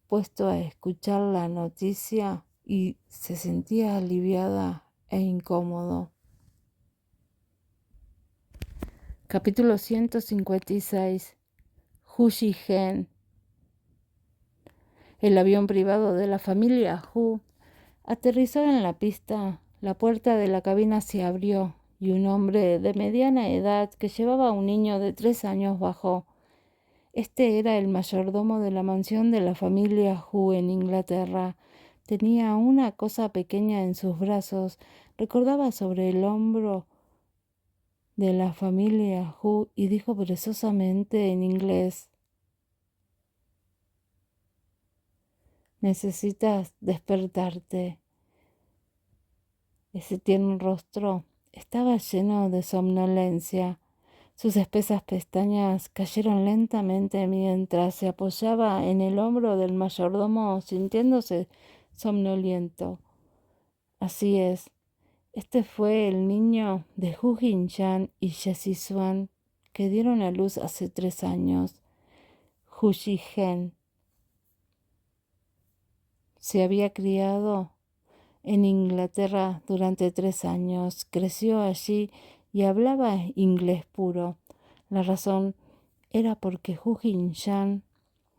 puesto a escuchar la noticia y se sentía aliviada e incómodo. Capítulo 156. Hu Ji-hen. El avión privado de la familia Hu aterrizó en la pista. La puerta de la cabina se abrió y un hombre de mediana edad que llevaba a un niño de 3 años bajó. Este era el mayordomo de la mansión de la familia Hu en Inglaterra. Tenía una cosa pequeña en sus brazos. Recordaba sobre el hombro de la familia Hu y dijo perezosamente en inglés: necesitas despertarte. Ese tierno rostro estaba lleno de somnolencia. Sus espesas pestañas cayeron lentamente mientras se apoyaba en el hombro del mayordomo, sintiéndose somnoliento. Así es, este fue el niño de Hu Jin-chan y Jessie Swan, que dieron a luz hace 3 años. Hu Ji-hen se había criado en Inglaterra durante 3 años, creció allí y hablaba inglés puro. La razón era porque Hu Jin-chan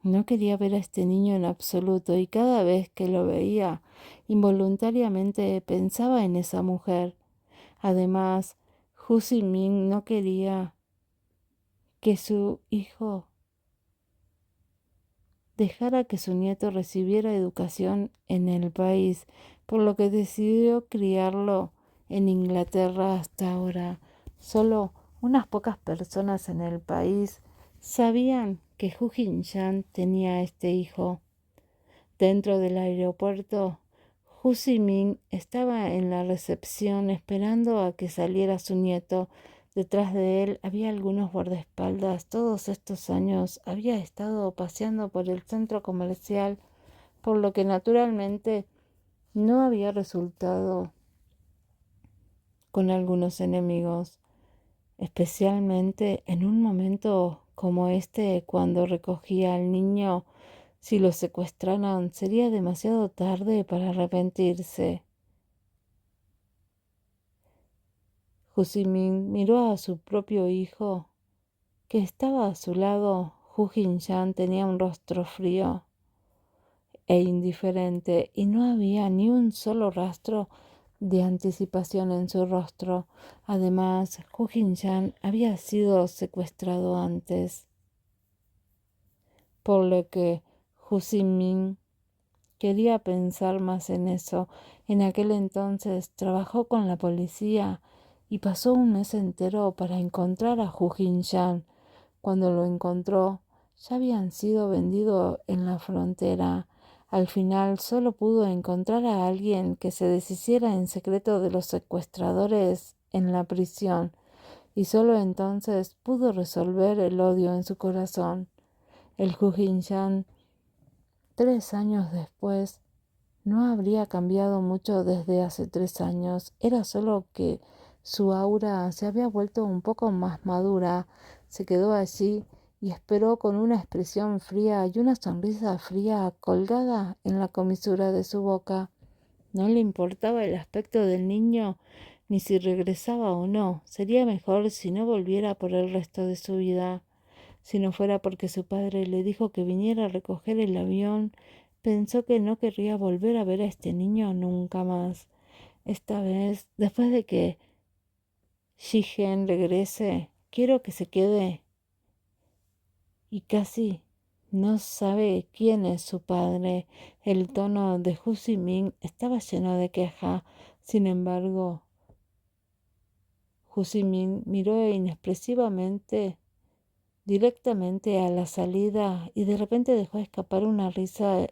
no quería ver a este niño en absoluto y cada vez que lo veía, involuntariamente pensaba en esa mujer. Además, Hu Min no quería que su hijo dejara que su nieto recibiera educación en el país, por lo que decidió criarlo en Inglaterra hasta ahora. Solo unas pocas personas en el país sabían que Hu Jin-chan tenía a este hijo. Dentro del aeropuerto, Hu Min estaba en la recepción esperando a que saliera su nieto. Detrás de él había algunos guardaespaldas. Todos estos años había estado paseando por el centro comercial, por lo que naturalmente no había resultado con algunos enemigos, especialmente en un momento como este cuando recogía al niño. Si lo secuestraran, sería demasiado tarde para arrepentirse. Hu Min miró a su propio hijo, que estaba a su lado. Hu Jin-chan tenía un rostro frío e indiferente, y no había ni un solo rastro de anticipación en su rostro. Además, Hu Jin-chan había sido secuestrado antes, por lo que Hu Min quería pensar más en eso. En aquel entonces trabajó con la policía y pasó un mes entero para encontrar a Hu Jin-chan. Cuando lo encontró, ya habían sido vendidos en la frontera. Al final solo pudo encontrar a alguien que se deshiciera en secreto de los secuestradores en la prisión, y solo entonces pudo resolver el odio en su corazón. El Hu Jin-chan, 3 años después, no habría cambiado mucho desde hace 3 años. Era solo que su aura se había vuelto un poco más madura. Se quedó allí y esperó con una expresión fría y una sonrisa fría colgada en la comisura de su boca. No le importaba el aspecto del niño ni si regresaba o no. Sería mejor si no volviera por el resto de su vida. Si no fuera porque su padre le dijo que viniera a recoger el avión, pensó que no querría volver a ver a este niño nunca más. Esta vez, después de que Ji-hen regrese, quiero que se quede, y casi no sabe quién es su padre. El tono de Hu Min estaba lleno de queja. Sin embargo, Hu Min miró inexpresivamente directamente a la salida y de repente dejó escapar una risa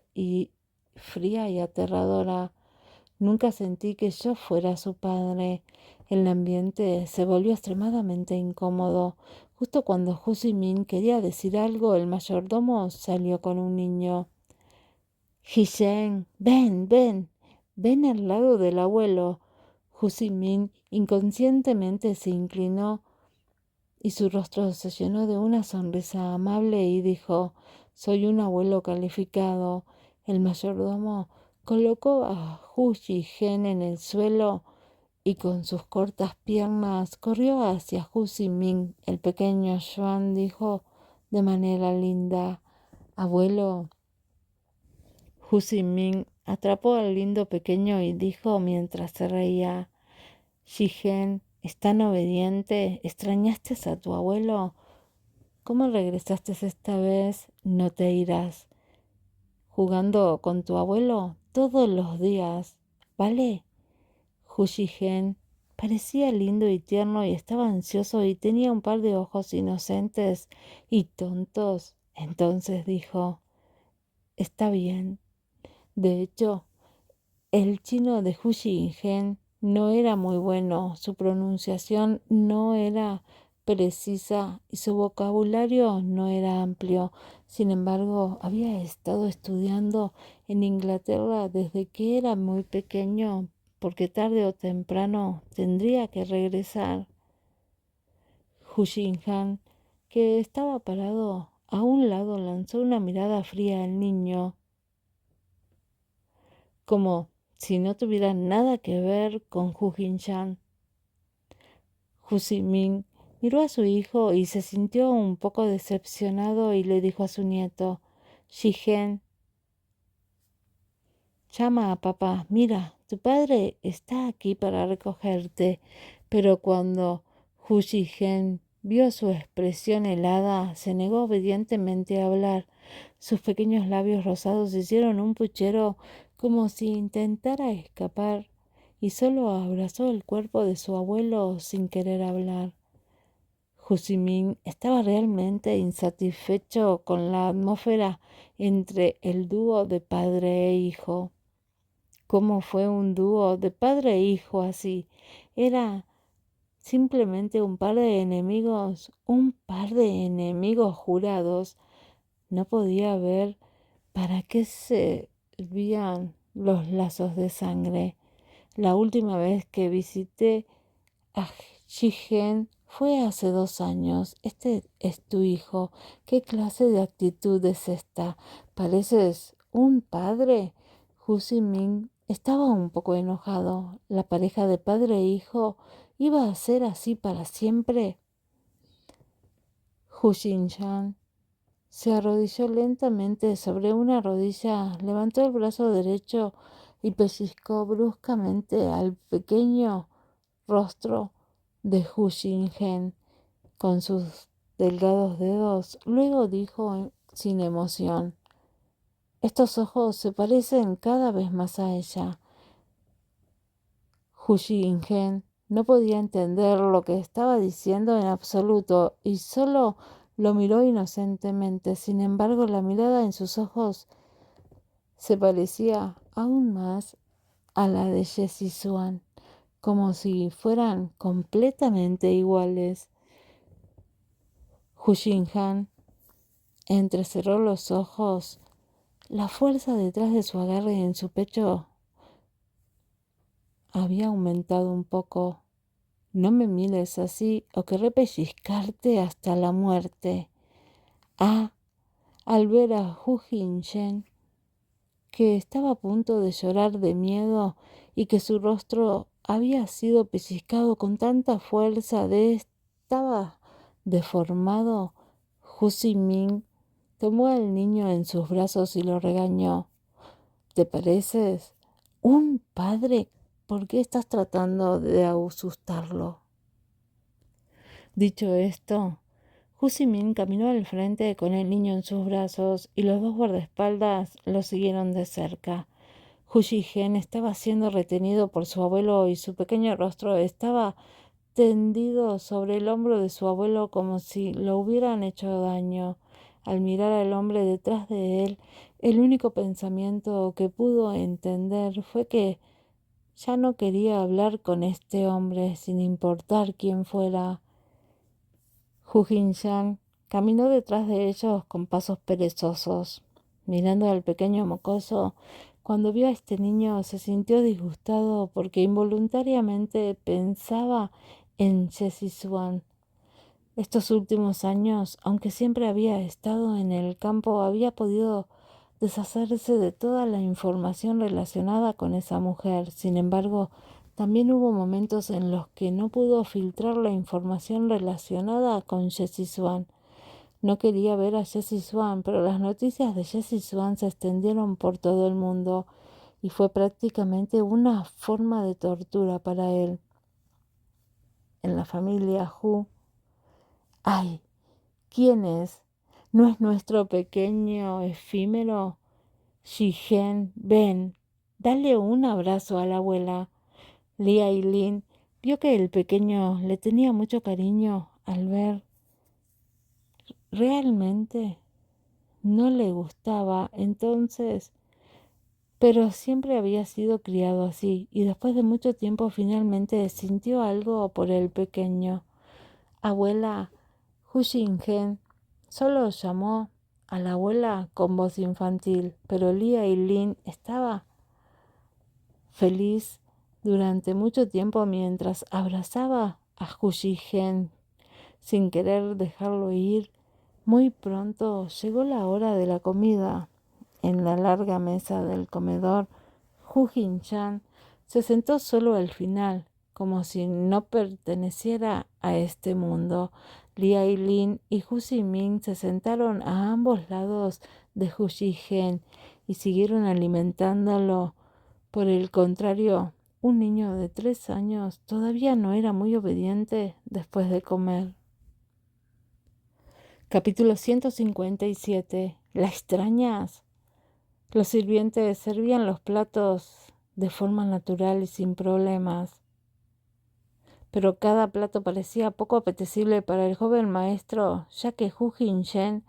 fría y aterradora. Nunca sentí que yo fuera su padre. El ambiente se volvió extremadamente incómodo. Justo cuando Hu Min quería decir algo, el mayordomo salió con un niño. Ji-shen, ven al lado del abuelo. Hu Min inconscientemente se inclinó y su rostro se llenó de una sonrisa amable y dijo: «Soy un abuelo calificado». El mayordomo colocó a Hu Ji-hen en el suelo y con sus cortas piernas corrió hacia Hu Min. El pequeño Xuan dijo de manera linda: «Abuelo». Hu Min atrapó al lindo pequeño y dijo mientras se reía: «Ji-hen, ¿es tan obediente? ¿Extrañaste a tu abuelo? ¿Cómo regresaste esta vez? No te irás. Jugando con tu abuelo todos los días, ¿vale?» Hu Ji-hen parecía lindo y tierno y estaba ansioso y tenía un par de ojos inocentes y tontos. Entonces dijo: «Está bien». De hecho, el chino de Hu Ji-hen no era muy bueno. Su pronunciación no era precisa y su vocabulario no era amplio. Sin embargo, había estado estudiando en Inglaterra desde que era muy pequeño, porque tarde o temprano tendría que regresar. Hu Jin-han, que estaba parado a un lado, lanzó una mirada fría al niño, como si no tuviera nada que ver con Hu Jin-chan. Hu Min miró a su hijo y se sintió un poco decepcionado y le dijo a su nieto, Ji-hen, llama a papá, mira, tu padre está aquí para recogerte. Pero cuando Hu Ji-hen vio su expresión helada, se negó obedientemente a hablar. Sus pequeños labios rosados hicieron un puchero como si intentara escapar y solo abrazó el cuerpo de su abuelo sin querer hablar. Hu Min estaba realmente insatisfecho con la atmósfera entre el dúo de padre e hijo. ¿Cómo fue un dúo de padre e hijo así? Era simplemente un par de enemigos jurados. No podía ver para qué servían los lazos de sangre. La última vez que visité a Jigen fue hace 2 años. Este es tu hijo. ¿Qué clase de actitud es esta? ¿Pareces un padre? Hu Min estaba un poco enojado. ¿La pareja de padre e hijo iba a ser así para siempre? Hu Jin-chan se arrodilló lentamente sobre una rodilla, levantó el brazo derecho y pellizcó bruscamente al pequeño rostro de Hu Jin-hen con sus delgados dedos. Luego dijo sin emoción, estos ojos se parecen cada vez más a ella. Hu Jin-hen no podía entender lo que estaba diciendo en absoluto y solo lo miró inocentemente. Sin embargo, la mirada en sus ojos se parecía aún más a la de Jessie Swan, como si fueran completamente iguales. Hu Jin-han entrecerró los ojos. La fuerza detrás de su agarre en su pecho había aumentado un poco. No me mires así o querré pellizcarte hasta la muerte. Al ver a Hu Jin-shen, que estaba a punto de llorar de miedo y que su rostro había sido pellizcado con tanta fuerza estaba deformado, Hu Min tomó al niño en sus brazos y lo regañó. ¿Te pareces un padre? ¿Por qué estás tratando de asustarlo? Dicho esto, Hu Min caminó al frente con el niño en sus brazos y los dos guardaespaldas lo siguieron de cerca. Hu Ji-hen estaba siendo retenido por su abuelo y su pequeño rostro estaba tendido sobre el hombro de su abuelo como si lo hubieran hecho daño. Al mirar al hombre detrás de él, el único pensamiento que pudo entender fue que ya no quería hablar con este hombre sin importar quién fuera. Hu Jin-chan caminó detrás de ellos con pasos perezosos. Mirando al pequeño mocoso, cuando vio a este niño se sintió disgustado porque involuntariamente pensaba en Jessie Swan. Estos últimos años, aunque siempre había estado en el campo, había podido deshacerse de toda la información relacionada con esa mujer. Sin embargo, también hubo momentos en los que no pudo filtrar la información relacionada con Jessie Swan. No quería ver a Jessie Swan, pero las noticias de Jessie Swan se extendieron por todo el mundo y fue prácticamente una forma de tortura para él. En la familia Hu, ¡ay! ¿Quién es? ¿No es nuestro pequeño efímero? Ji-hen, ven, dale un abrazo a la abuela. Li Ailin vio que el pequeño le tenía mucho cariño al ver. Realmente no le gustaba entonces, pero siempre había sido criado así y después de mucho tiempo finalmente sintió algo por el pequeño. Abuela, Hu Jingen solo llamó a la abuela con voz infantil, pero Lia y Lin estaba feliz durante mucho tiempo mientras abrazaba a Hu Jingen sin querer dejarlo ir. Muy pronto llegó la hora de la comida. En la larga mesa del comedor, Hu Jin-chan se sentó solo al final, como si no perteneciera a este mundo. Lia y Lin y Hu Ming se sentaron a ambos lados de Hu Ji-gen y siguieron alimentándolo. Por el contrario, un niño de 3 años todavía no era muy obediente después de comer. Capítulo 157. ¿La extrañas? Los sirvientes servían los platos de forma natural y sin problemas, pero cada plato parecía poco apetecible para el joven maestro, ya que Hu Jin-shen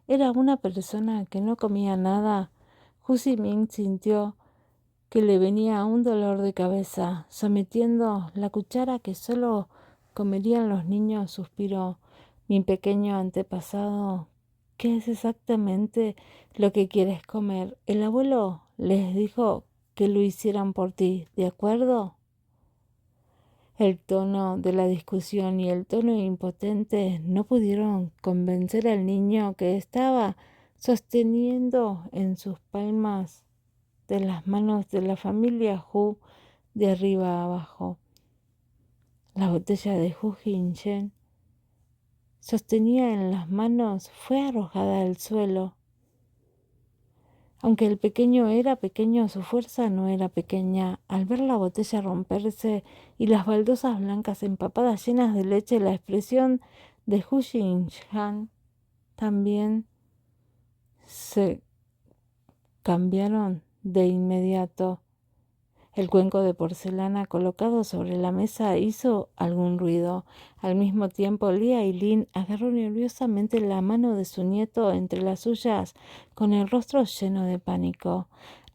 era una persona que no comía nada. Hu Ming sintió que le venía un dolor de cabeza. Sometiendo la cuchara que solo comerían los niños, suspiró: mi pequeño antepasado, ¿qué es exactamente lo que quieres comer? El abuelo les dijo que lo hicieran por ti, ¿de acuerdo? El tono de la discusión y el tono impotente no pudieron convencer al niño, que estaba sosteniendo en sus palmas de las manos de la familia Hu de arriba a abajo. La botella de Hu Jin-shen sostenía en las manos fue arrojada al suelo. Aunque el pequeño era pequeño, su fuerza no era pequeña. Al ver la botella romperse y las baldosas blancas empapadas llenas de leche, la expresión de Hu Jin-shan también se cambiaron de inmediato. El cuenco de porcelana colocado sobre la mesa hizo algún ruido. Al mismo tiempo, Lia y Lin agarró nerviosamente la mano de su nieto entre las suyas, con el rostro lleno de pánico.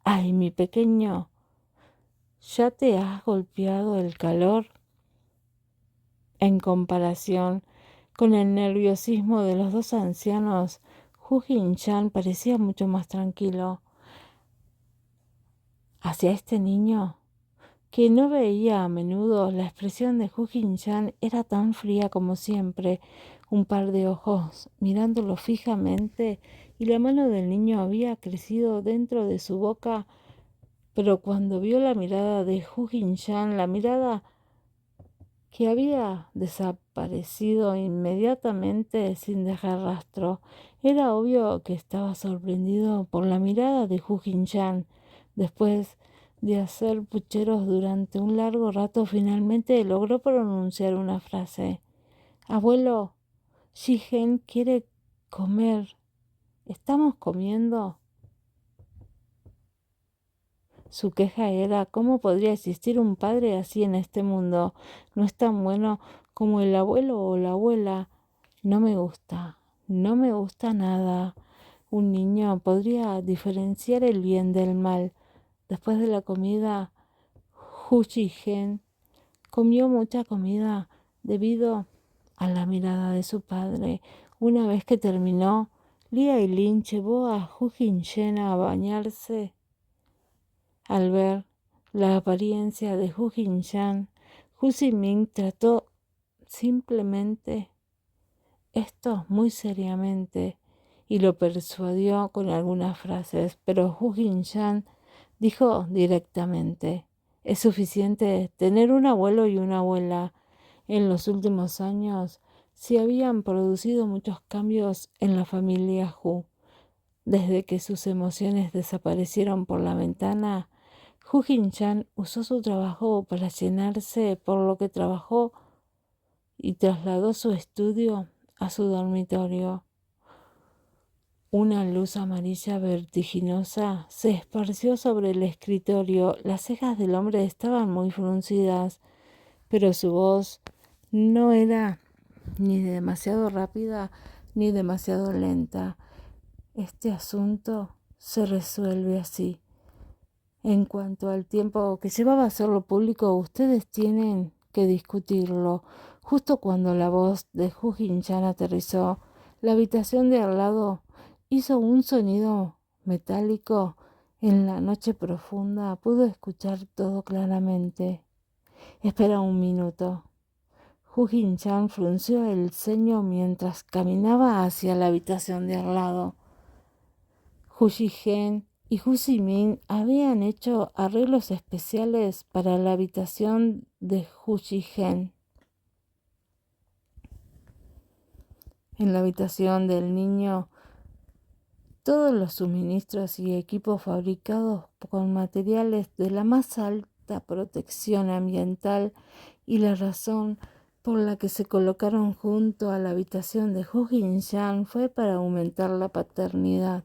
¡Ay, mi pequeño! ¿Ya te has golpeado el calor? En comparación con el nerviosismo de los dos ancianos, Hu Jin-chan parecía mucho más tranquilo. Hacia este niño, que no veía a menudo, la expresión de Hu Jin-chan era tan fría como siempre. Un par de ojos mirándolo fijamente, y la mano del niño había crecido dentro de su boca, pero cuando vio la mirada de Hu Jin-chan, la mirada que había desaparecido inmediatamente sin dejar rastro, era obvio que estaba sorprendido por la mirada de Hu Jin-chan. Después de hacer pucheros durante un largo rato, finalmente logró pronunciar una frase. Abuelo, Ji-gen quiere comer. ¿Estamos comiendo? Su queja era: ¿cómo podría existir un padre así en este mundo? No es tan bueno como el abuelo o la abuela. No me gusta nada. Un niño podría diferenciar el bien del mal. Después de la comida, Hu Ji-gen comió mucha comida debido a la mirada de su padre. Una vez que terminó, Lia y Lin llevó a Hu Jin-shen a bañarse. Al ver la apariencia de Hu Jin-shan, Hu Ming trató simplemente esto muy seriamente y lo persuadió con algunas frases, pero Hu Jin-shan dijo directamente: es suficiente tener un abuelo y una abuela. En los últimos años se habían producido muchos cambios en la familia Hu. Desde que sus emociones desaparecieron por la ventana, Hu Jin-chan usó su trabajo para llenarse, por lo que trabajó y trasladó su estudio a su dormitorio. Una luz amarilla vertiginosa se esparció sobre el escritorio. Las cejas del hombre estaban muy fruncidas, pero su voz no era ni demasiado rápida ni demasiado lenta. Este asunto se resuelve así. En cuanto al tiempo que llevaba a hacerlo público, ustedes tienen que discutirlo. Justo cuando la voz de Hu Jin-chan aterrizó, la habitación de al lado hizo un sonido metálico. En la noche profunda pudo escuchar todo claramente. Espera un minuto. Hu Jin-chan frunció el ceño mientras caminaba hacia la habitación de al lado. Hu Ji-hen y Hu Si-min habían hecho arreglos especiales para la habitación de Hu Ji-hen. En la habitación del niño, todos los suministros y equipos fabricados con materiales de la más alta protección ambiental, y la razón por la que se colocaron junto a la habitación de Hu Jin-chan fue para aumentar la paternidad.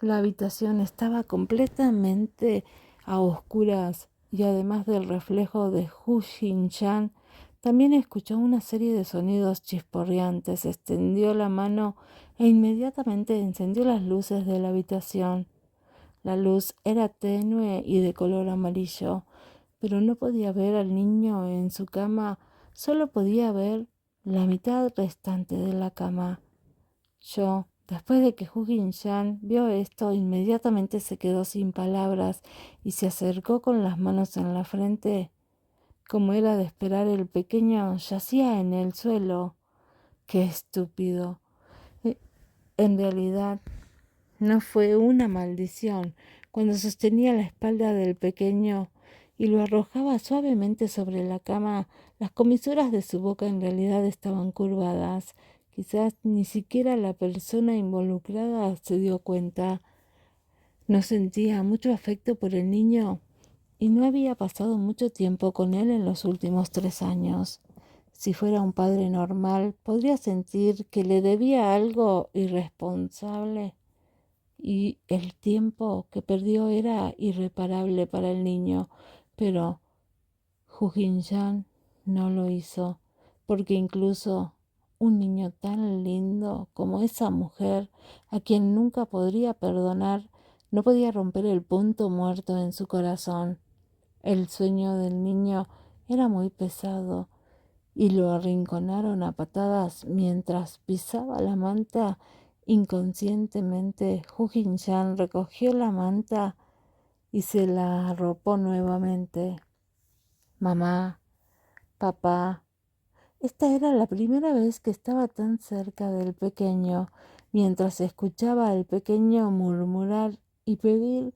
La habitación estaba completamente a oscuras y además del reflejo de Hu Jin-chan, también escuchó una serie de sonidos chisporreantes. Extendió la mano e inmediatamente encendió las luces de la habitación. La luz era tenue y de color amarillo, pero no podía ver al niño en su cama, solo podía ver la mitad restante de la cama. Después de que Hu Jin-chan vio esto, inmediatamente se quedó sin palabras y se acercó con las manos en la frente. Como era de esperar, el pequeño yacía en el suelo. ¡Qué estúpido! En realidad, no fue una maldición. Cuando sostenía la espalda del pequeño y lo arrojaba suavemente sobre la cama, las comisuras de su boca en realidad estaban curvadas. Quizás ni siquiera la persona involucrada se dio cuenta. No sentía mucho afecto por el niño y no había pasado mucho tiempo con él en los últimos 3 años. Si fuera un padre normal, podría sentir que le debía algo irresponsable y el tiempo que perdió era irreparable para el niño, pero Hu Jin-chan no lo hizo, porque incluso un niño tan lindo como esa mujer, a quien nunca podría perdonar, no podía romper el punto muerto en su corazón. El sueño del niño era muy pesado y lo arrinconaron a patadas mientras pisaba la manta. Inconscientemente, Hu Jin-chan recogió la manta y se la arropó nuevamente. Mamá, papá. Esta era la primera vez que estaba tan cerca del pequeño, mientras escuchaba al pequeño murmurar y pedir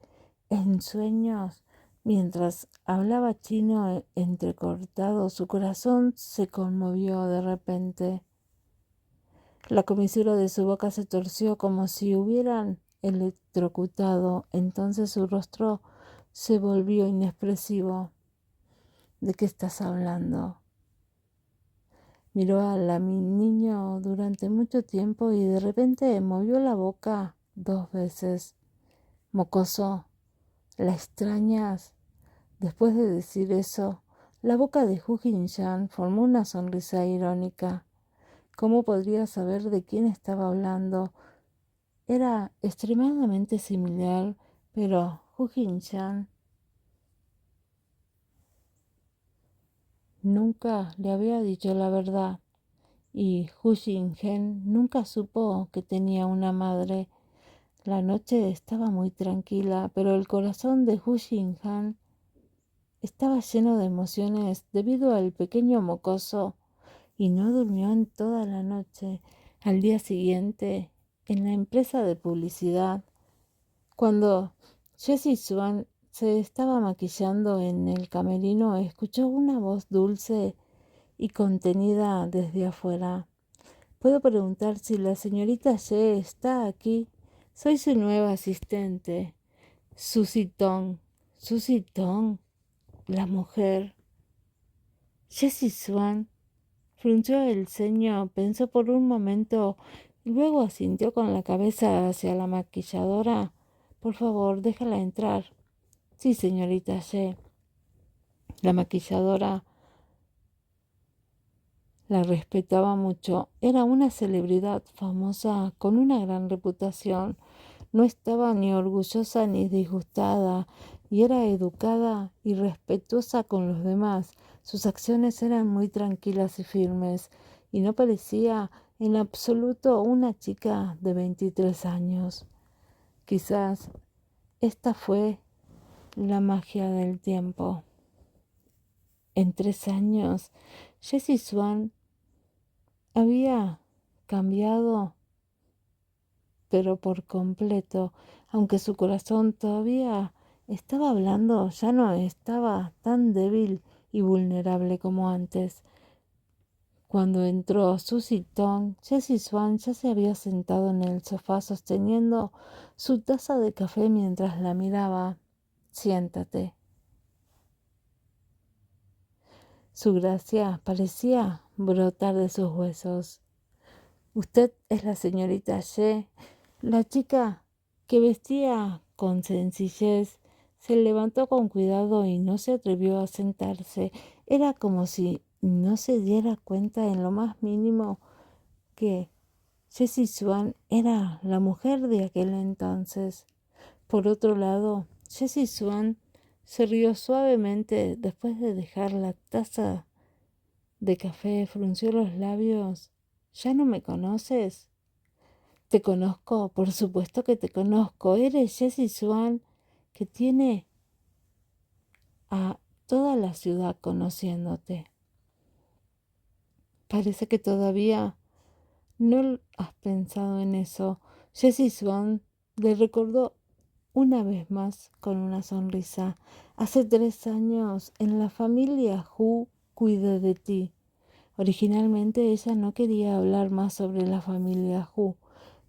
en sueños. Mientras hablaba chino entrecortado, su corazón se conmovió de repente. La comisura de su boca se torció como si hubieran electrocutado. Entonces su rostro se volvió inexpresivo. ¿De qué estás hablando? Miró al niño durante mucho tiempo y de repente movió la boca 2 veces. Mocoso, ¿la extrañas? Después de decir eso, la boca de Hu Jin-chan formó una sonrisa irónica. ¿Cómo podría saber de quién estaba hablando? Era extremadamente similar, pero Hu Jin-chan nunca le había dicho la verdad, y Hu Jin-hen nunca supo que tenía una madre. La noche estaba muy tranquila, pero el corazón de Hu Jin-han estaba lleno de emociones debido al pequeño mocoso y no durmió en toda la noche. Al día siguiente, en la empresa de publicidad, cuando Jessie Swan se estaba maquillando en el camerino, escuchó una voz dulce y contenida desde afuera. ¿Puedo preguntar si la señorita Ye está aquí? Soy su nueva asistente, Susie Tong. Susie Tong, la mujer. Jessie Swan frunció el ceño, pensó por un momento y luego asintió con la cabeza hacia la maquilladora. Por favor, déjala entrar. Sí, señorita Ye. La maquilladora la respetaba mucho. Era una celebridad famosa con una gran reputación. No estaba ni orgullosa ni disgustada. y era educada y respetuosa con los demás. Sus acciones eran muy tranquilas y firmes, y no parecía en absoluto una chica de 23 años. Quizás esta fue la magia del tiempo. En 3 años, Jessie Swan había cambiado, pero por completo. Aunque su corazón todavía estaba hablando, ya no estaba tan débil y vulnerable como antes. Cuando entró Susie Tong, Jessie Swan ya se había sentado en el sofá sosteniendo su taza de café mientras la miraba. «Siéntate». Su gracia parecía brotar de sus huesos. «Usted es la señorita Ye». La chica, que vestía con sencillez, se levantó con cuidado y no se atrevió a sentarse. Era como si no se diera cuenta en lo más mínimo que Jessie Swan era la mujer de aquel entonces. Por otro lado, Jessie Swan se rió suavemente después de dejar la taza de café, frunció los labios. «¿Ya no me conoces?» «Te conozco, por supuesto que te conozco. Eres Jessie Swan, que tiene a toda la ciudad conociéndote. Parece que todavía no has pensado en eso». Jessie Swan le recordó una vez más con una sonrisa. «Hace 3 años en la familia Hu cuidé de ti». Originalmente ella no quería hablar más sobre la familia Hu,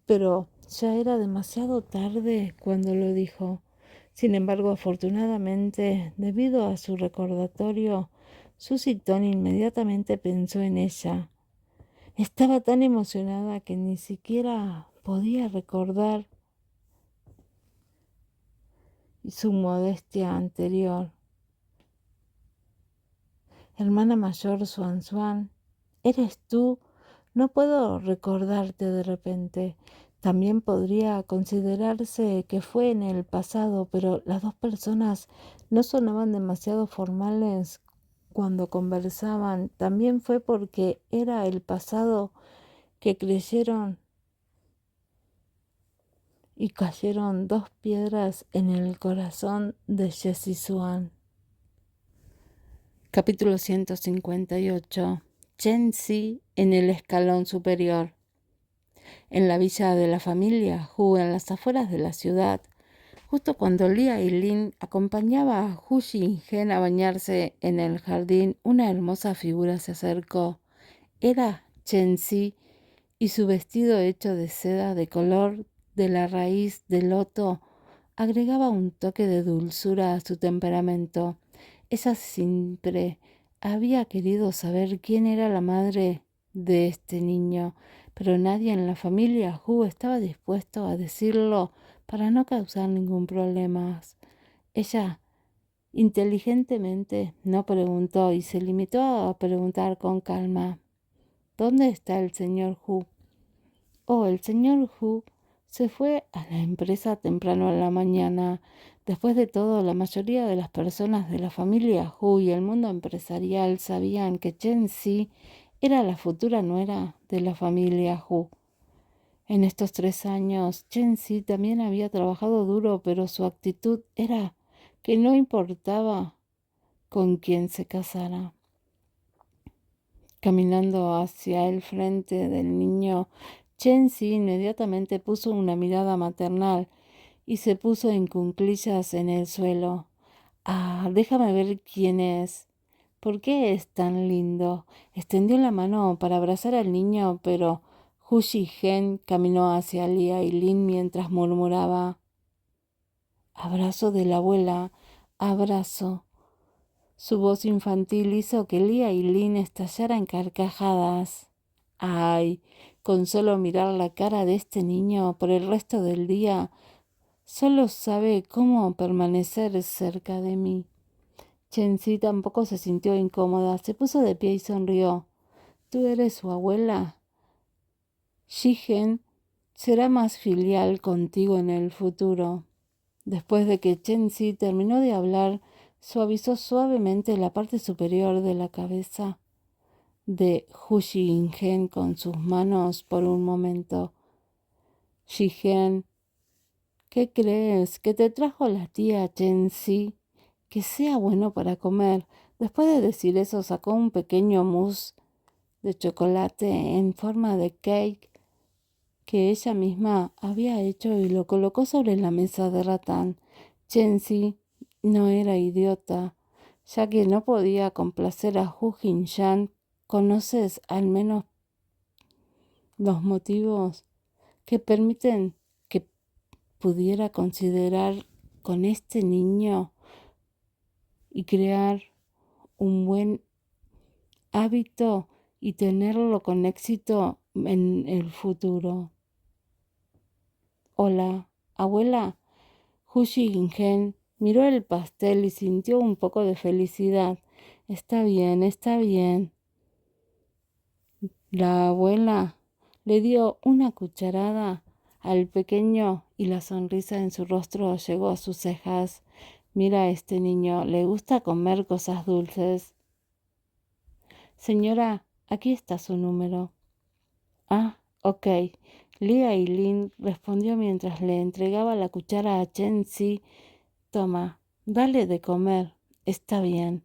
pero ya era demasiado tarde cuando lo dijo. Sin embargo, afortunadamente, debido a su recordatorio, Susie Tong inmediatamente pensó en ella. Estaba tan emocionada que ni siquiera podía recordar su modestia anterior. «Hermana mayor Swan Swan, ¿eres tú? No puedo recordarte de repente». También podría considerarse que fue en el pasado, pero las dos personas no sonaban demasiado formales cuando conversaban. También fue porque era el pasado que creyeron y cayeron 2 piedras en el corazón de Jessie Swan. Capítulo 158. Chen Si en el escalón superior. En la villa de la familia Hu, en las afueras de la ciudad, justo cuando Lia y Lin acompañaba a Hu Xingen a bañarse en el jardín, una hermosa figura se acercó. Era Chen Si, y su vestido hecho de seda de color de la raíz de loto agregaba un toque de dulzura a su temperamento. Ella siempre había querido saber quién era la madre de este niño, pero nadie en la familia Hu estaba dispuesto a decirlo para no causar ningún problema. Ella inteligentemente no preguntó y se limitó a preguntar con calma: «¿Dónde está el señor Hu?» «Oh, el señor Hu se fue a la empresa temprano en la mañana». Después de todo, la mayoría de las personas de la familia Hu y el mundo empresarial sabían que Chen Si era la futura nuera de la familia Hu. En estos 3 años, Chen Si también había trabajado duro, pero su actitud era que no importaba con quién se casara. Caminando hacia el frente del niño, Chen Si inmediatamente puso una mirada maternal y se puso en cuclillas en el suelo. «Ah, déjame ver quién es. ¿Por qué es tan lindo?» Extendió la mano para abrazar al niño, pero Hu Xingen caminó hacia Lia y Lin mientras murmuraba: «Abrazo de la abuela, abrazo». Su voz infantil hizo que Lia y Lin estallaran en carcajadas. «Ay, con solo mirar la cara de este niño por el resto del día, solo sabe cómo permanecer cerca de mí». Chen Si tampoco se sintió incómoda. Se puso de pie y sonrió. «¿Tú eres su abuela? Xingen será más filial contigo en el futuro». Después de que Chen-Si terminó de hablar, suavizó suavemente la parte superior de la cabeza de Hu Xingen con sus manos por un momento. Shigen, ¿qué crees? ¿Que te trajo la tía Chen-Si? Que sea bueno para comer. Después de decir eso, sacó un pequeño mousse de chocolate en forma de cake que ella misma había hecho y lo colocó sobre la mesa de ratán. Chen-Si no era idiota, ya que no podía complacer a Hu Jin-shan. ¿Conoces al menos los motivos que permiten que pudiera considerar con este niño y crear un buen hábito y tenerlo con éxito en el futuro? Hola, abuela. Hu Jingen miró el pastel y sintió un poco de felicidad. Está bien, está bien. La abuela le dio una cucharada al pequeño y la sonrisa en su rostro llegó a sus cejas. Mira a este niño, le gusta comer cosas dulces. Señora, aquí está su número. Ah, ok. Li Ailin respondió mientras le entregaba la cuchara a Chen-Si. Toma, dale de comer. Está bien.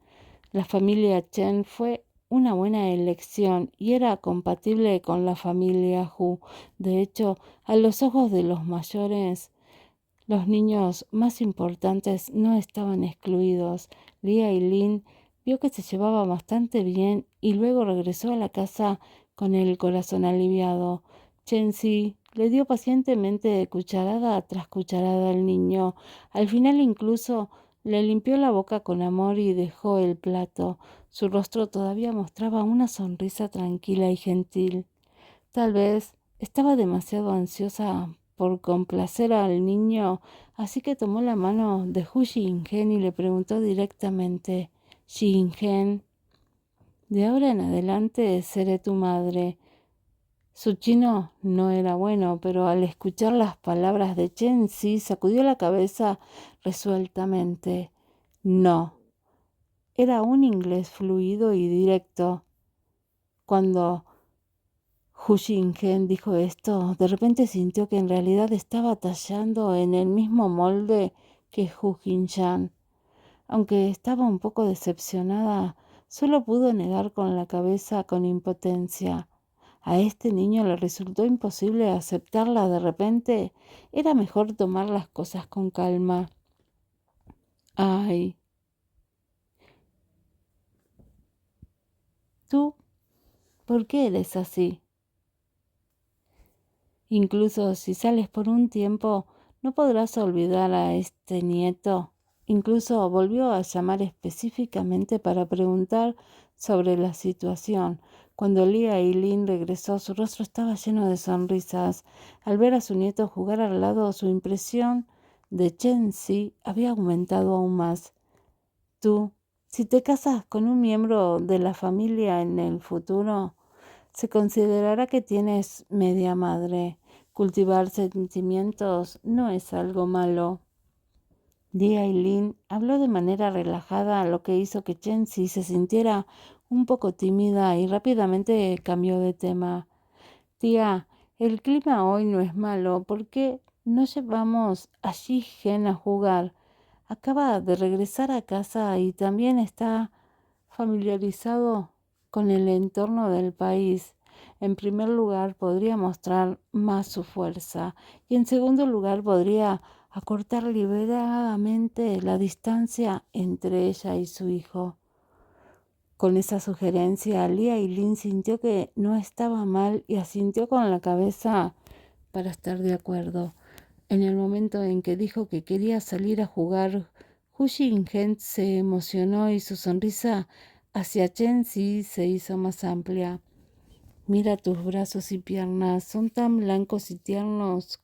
La familia Chen fue una buena elección y era compatible con la familia Hu. De hecho, a los ojos de los mayores, los niños más importantes no estaban excluidos. Li Ailin vio que se llevaba bastante bien y luego regresó a la casa con el corazón aliviado. Chen-Si le dio pacientemente cucharada tras cucharada al niño. Al final incluso le limpió la boca con amor y dejó el plato. Su rostro todavía mostraba una sonrisa tranquila y gentil. Tal vez estaba demasiado ansiosa por complacer al niño, así que tomó la mano de Hu Jingen y le preguntó directamente: Jingen, de ahora en adelante seré tu madre. Su chino no era bueno, pero al escuchar las palabras de Chen-Si sacudió la cabeza resueltamente. No, era un inglés fluido y directo. Cuando Hu Jingen dijo esto, de repente sintió que en realidad estaba tallando en el mismo molde que Hu Jin-shan. Aunque estaba un poco decepcionada, solo pudo negar con la cabeza con impotencia. A este niño le resultó imposible aceptarla de repente. Era mejor tomar las cosas con calma. Ay, ¿tú por qué eres así? Incluso si sales por un tiempo, no podrás olvidar a este nieto. Incluso volvió a llamar específicamente para preguntar sobre la situación. Cuando Lia y Lin regresó, su rostro estaba lleno de sonrisas. Al ver a su nieto jugar al lado, su impresión de Chen-Si había aumentado aún más. Tú, si te casas con un miembro de la familia en el futuro, se considerará que tienes media madre. Cultivar sentimientos no es algo malo. Di Aileen habló de manera relajada, lo que hizo que Chen-Si se sintiera un poco tímida y rápidamente cambió de tema. Tía, el clima hoy no es malo. ¿Por qué no llevamos a Ji-Gen a jugar? Acaba de regresar a casa y también está familiarizado con el entorno del país. En primer lugar, podría mostrar más su fuerza y en segundo lugar, podría acortar liberadamente la distancia entre ella y su hijo. Con esa sugerencia, Lia Ailin sintió que no estaba mal y asintió con la cabeza para estar de acuerdo. En el momento en que dijo que quería salir a jugar, Hu Jingen se emocionó y su sonrisa hacia Chen-Si se hizo más amplia. Mira tus brazos y piernas, son tan blancos y tiernos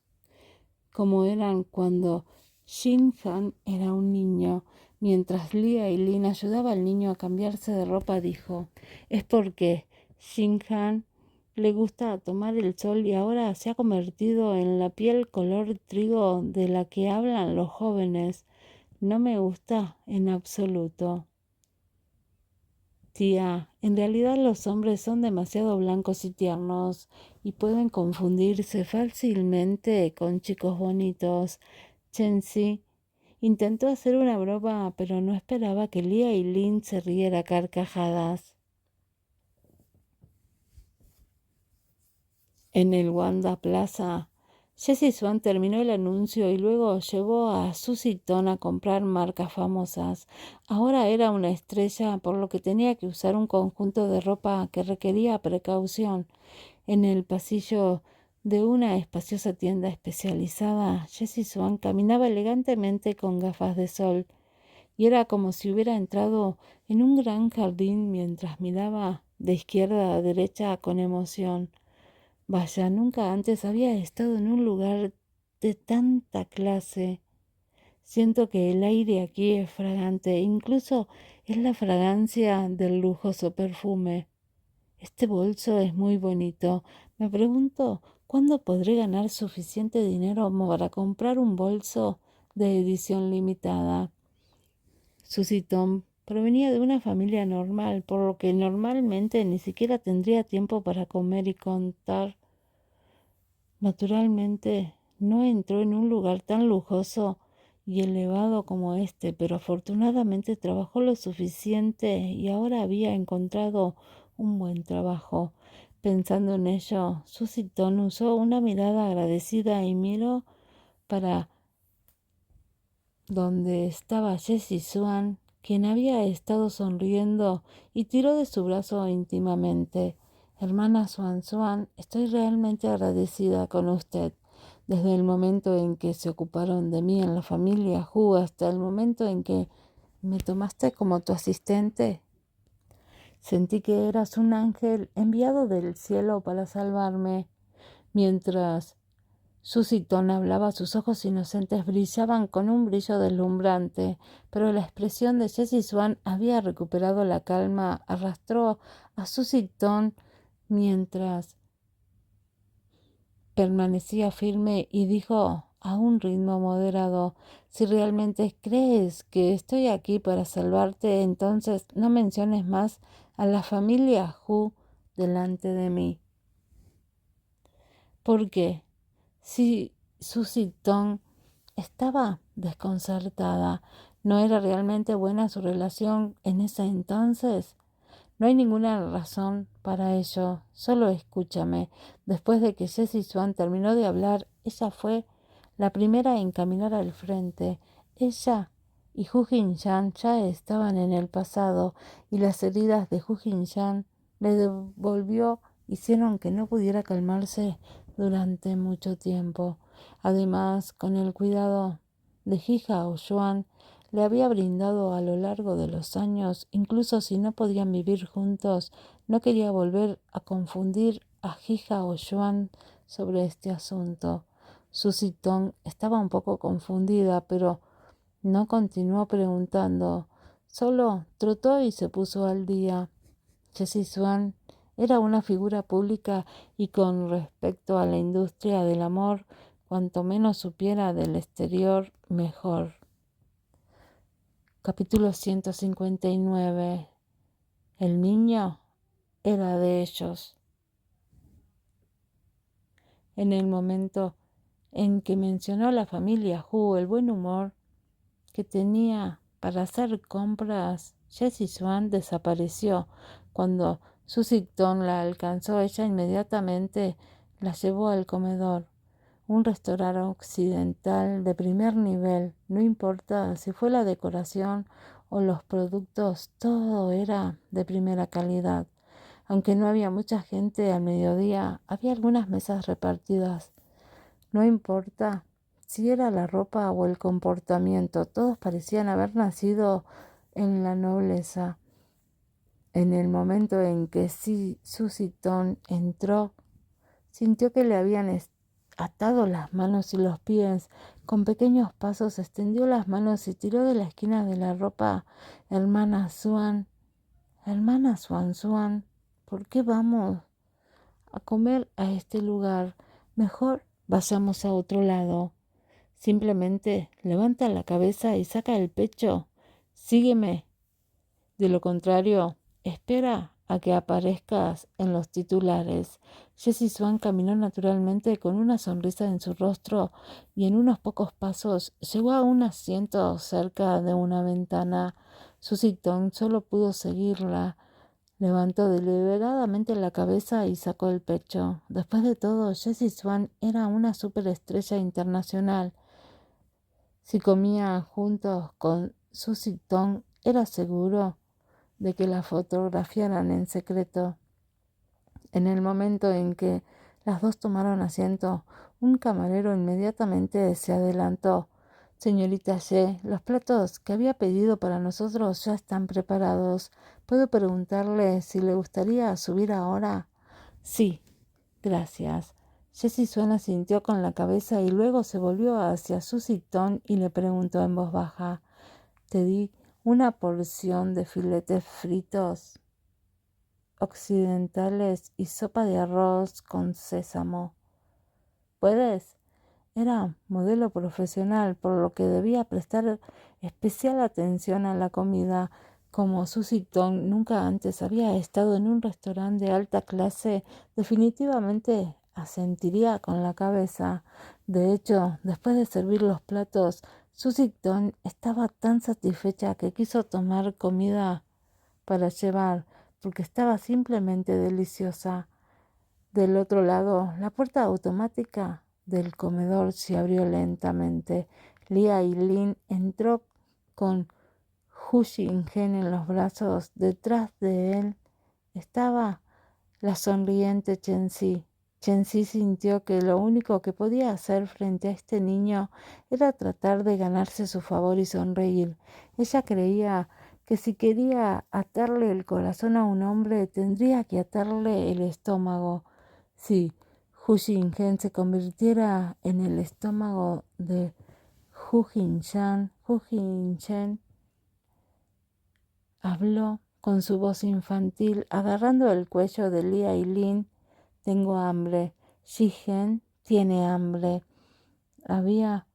como eran cuando Shin-Han era un niño. Mientras Lia y Lin ayudaba al niño a cambiarse de ropa, dijo: es porque Shin-Han le gusta tomar el sol y ahora se ha convertido en la piel color trigo de la que hablan los jóvenes. No me gusta en absoluto. Tía, en realidad los hombres son demasiado blancos y tiernos y pueden confundirse fácilmente con chicos bonitos. Chenzi intentó hacer una broma, pero no esperaba que Lia y Lin se riera a carcajadas. En el Wanda Plaza, Jessie Swan terminó el anuncio y luego llevó a Susie Tone a comprar marcas famosas. Ahora era una estrella, por lo que tenía que usar un conjunto de ropa que requería precaución. En el pasillo de una espaciosa tienda especializada, Jessie Swan caminaba elegantemente con gafas de sol, y era como si hubiera entrado en un gran jardín mientras miraba de izquierda a derecha con emoción. Vaya, nunca antes había estado en un lugar de tanta clase. Siento que el aire aquí es fragante, incluso es la fragancia del lujoso perfume. Este bolso es muy bonito. Me pregunto, ¿cuándo podré ganar suficiente dinero como para comprar un bolso de edición limitada? Susie Tom provenía de una familia normal, por lo que normalmente ni siquiera tendría tiempo para comer y contar. Naturalmente, no entró en un lugar tan lujoso y elevado como este, pero afortunadamente trabajó lo suficiente y ahora había encontrado un buen trabajo. Pensando en ello, Susie Tone usó una mirada agradecida y miró para donde estaba Jessie Swan, quien había estado sonriendo, y tiró de su brazo íntimamente. Hermana Swan Swan, estoy realmente agradecida con usted. Desde el momento en que se ocuparon de mí en la familia Hu hasta el momento en que me tomaste como tu asistente, sentí que eras un ángel enviado del cielo para salvarme. Mientras Susie Tone hablaba, sus ojos inocentes brillaban con un brillo deslumbrante, pero la expresión de Jessie Swan había recuperado la calma. Arrastró a Susie Tone mientras permanecía firme y dijo a un ritmo moderado: si realmente crees que estoy aquí para salvarte, entonces no menciones más a la familia Hu delante de mí. ¿Por qué? Si Susie Tone estaba desconcertada. ¿No era realmente buena su relación en ese entonces? No hay ninguna razón para ello. Solo escúchame. Después de que Jessie Swan terminó de hablar, ella fue la primera en caminar al frente. Ella y Hu Jin-yan ya estaban en el pasado, y las heridas de Hu Jin-yan le devolvió hicieron que no pudiera calmarse durante mucho tiempo. Además, con el cuidado de Ji-Hao Yuan, le había brindado a lo largo de los años, incluso si no podían vivir juntos, no quería volver a confundir a Ji-Hao Yuan sobre este asunto. Susie Tong estaba un poco confundida, pero no continuó preguntando. Solo trotó y se puso al día. Jessie Swan era una figura pública y con respecto a la industria del amor, cuanto menos supiera del exterior, mejor. Capítulo 159. El niño era de ellos. En el momento en que mencionó la familia Hu, el buen humor que tenía para hacer compras, Jessie Swan desapareció. Cuando Susie Tone la alcanzó, ella inmediatamente la llevó al comedor. Un restaurante occidental de primer nivel, no importa si fue la decoración o los productos, todo era de primera calidad. Aunque no había mucha gente al mediodía, había algunas mesas repartidas. No importa si era la ropa o el comportamiento, todos parecían haber nacido en la nobleza. En el momento en que Susie Tone entró, sintió que le habían atado las manos y los pies. Con pequeños pasos extendió las manos y tiró de la esquina de la ropa. Hermana Swan, ¿por qué vamos a comer a este lugar. Mejor vayamos a otro lado. Simplemente levanta la cabeza y saca el pecho. Sígueme. De lo contrario, espera a que aparezcas en los titulares. Jessie Swan caminó naturalmente con una sonrisa en su rostro y en unos pocos pasos llegó a un asiento cerca de una ventana. Susie Tong solo pudo seguirla. Levantó deliberadamente la cabeza y sacó el pecho. Después de todo, Jessie Swan era una superestrella internacional. Si comía juntos con Susie Tong, era seguro de que la fotografiaran en secreto. En el momento en que las dos tomaron asiento, un camarero inmediatamente se adelantó. Señorita Ye, los platos que había pedido para nosotros ya están preparados. ¿Puedo preguntarle si le gustaría subir ahora? Sí, gracias. Jessie Swan asintió con la cabeza y luego se volvió hacia Susie Tong y le preguntó en voz baja: «Te di una porción de filetes fritos occidentales y sopa de arroz con sésamo. ¿Puedes?» Era modelo profesional, por lo que debía prestar especial atención a la comida. Como Susie Tong nunca antes había estado en un restaurante de alta clase, definitivamente asentiría con la cabeza. De hecho, después de servir los platos, Susie Tong estaba tan satisfecha que quiso tomar comida para llevar, porque estaba simplemente deliciosa. Del otro lado, la puerta automática del comedor se abrió lentamente. Lia Yilin entró con Hu Xingen en los brazos. Detrás de él estaba la sonriente Chen-Si. Chen-Si sintió que lo único que podía hacer frente a este niño era tratar de ganarse su favor y sonreír. Ella creía que si quería atarle el corazón a un hombre, tendría que atarle el estómago. Si Hu Xingen se convirtiera en el estómago de Hu Xingen habló con su voz infantil, agarrando el cuello de Lia Yilin. «Tengo hambre. Xingen tiene hambre». Había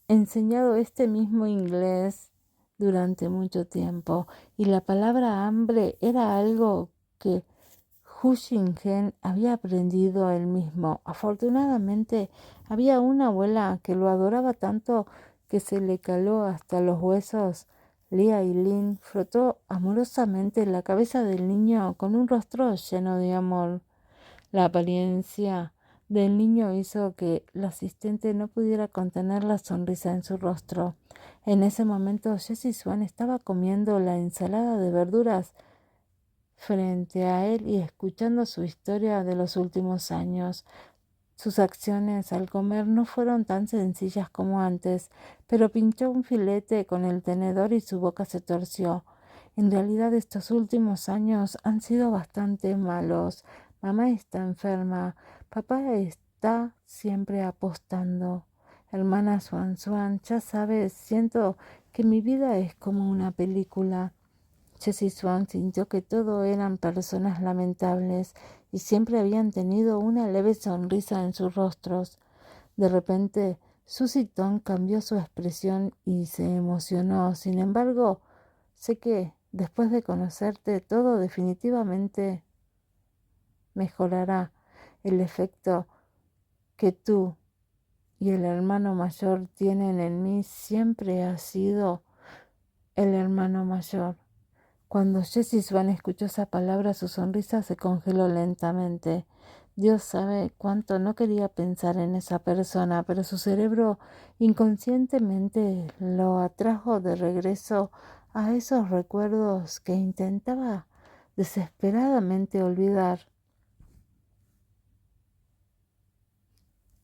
enseñado este mismo inglés durante mucho tiempo, y la palabra hambre era algo que Hu Xingen había aprendido él mismo. Afortunadamente, había una abuela que lo adoraba tanto que se le caló hasta los huesos. Lia Yilin frotó amorosamente la cabeza del niño con un rostro lleno de amor. La apariencia del niño hizo que la asistente no pudiera contener la sonrisa en su rostro. En ese momento, Jessie Swan estaba comiendo la ensalada de verduras frente a él y escuchando su historia de los últimos años. Sus acciones al comer no fueron tan sencillas como antes, pero pinchó un filete con el tenedor y su boca se torció. En realidad, estos últimos años han sido bastante malos. Mamá está enferma. Papá está siempre apostando. Hermana Swan Swan, ya sabes, siento que mi vida es como una película. Jessie Swan sintió que todo eran personas lamentables y siempre habían tenido una leve sonrisa en sus rostros. De repente, Susie Tong cambió su expresión y se emocionó. Sin embargo, sé que después de conocerte, todo definitivamente mejorará. El efecto que tú y el hermano mayor tienen en mí siempre ha sido el hermano mayor. Cuando Jessie Swan escuchó esa palabra, su sonrisa se congeló lentamente. Dios sabe cuánto no quería pensar en esa persona, pero su cerebro inconscientemente lo atrajo de regreso a esos recuerdos que intentaba desesperadamente olvidar.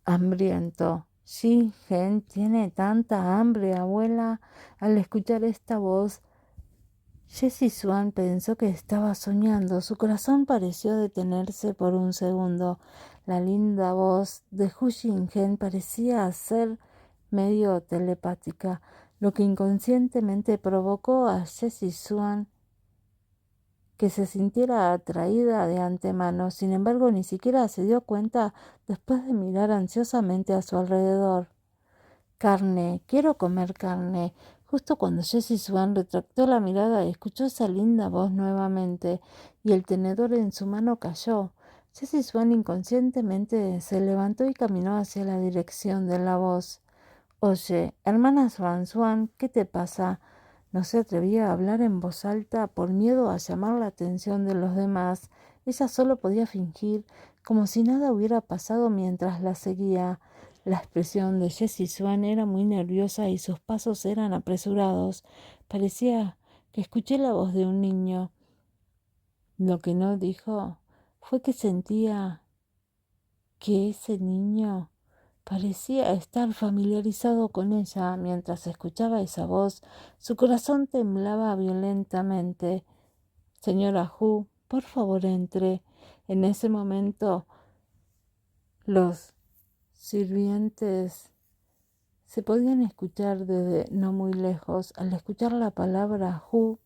Hambriento. Xingen tiene tanta hambre, abuela. Al escuchar esta voz, Jessie Swan pensó que estaba soñando. Su corazón pareció detenerse por un segundo. La linda voz de Hu Xingen parecía ser medio telepática, lo que inconscientemente provocó a Jessie Swan que se sintiera atraída de antemano. Sin embargo, ni siquiera se dio cuenta después de mirar ansiosamente a su alrededor. Carne, quiero comer carne. Justo cuando Jessie Swan retractó la mirada, escuchó esa linda voz nuevamente, y el tenedor en su mano cayó. Jessie Swan inconscientemente se levantó y caminó hacia la dirección de la voz. Oye, hermana Swan Swan, ¿qué te pasa? No se atrevía a hablar en voz alta por miedo a llamar la atención de los demás. Ella solo podía fingir como si nada hubiera pasado mientras la seguía. La expresión de Jessie Swan era muy nerviosa y sus pasos eran apresurados. Parecía que escuché la voz de un niño. Lo que no dijo fue que sentía que ese niño parecía estar familiarizado con ella. Mientras escuchaba esa voz, su corazón temblaba violentamente. Señora Hu, por favor entre. En ese momento, los sirvientes se podían escuchar desde no muy lejos. Al escuchar la palabra Hu,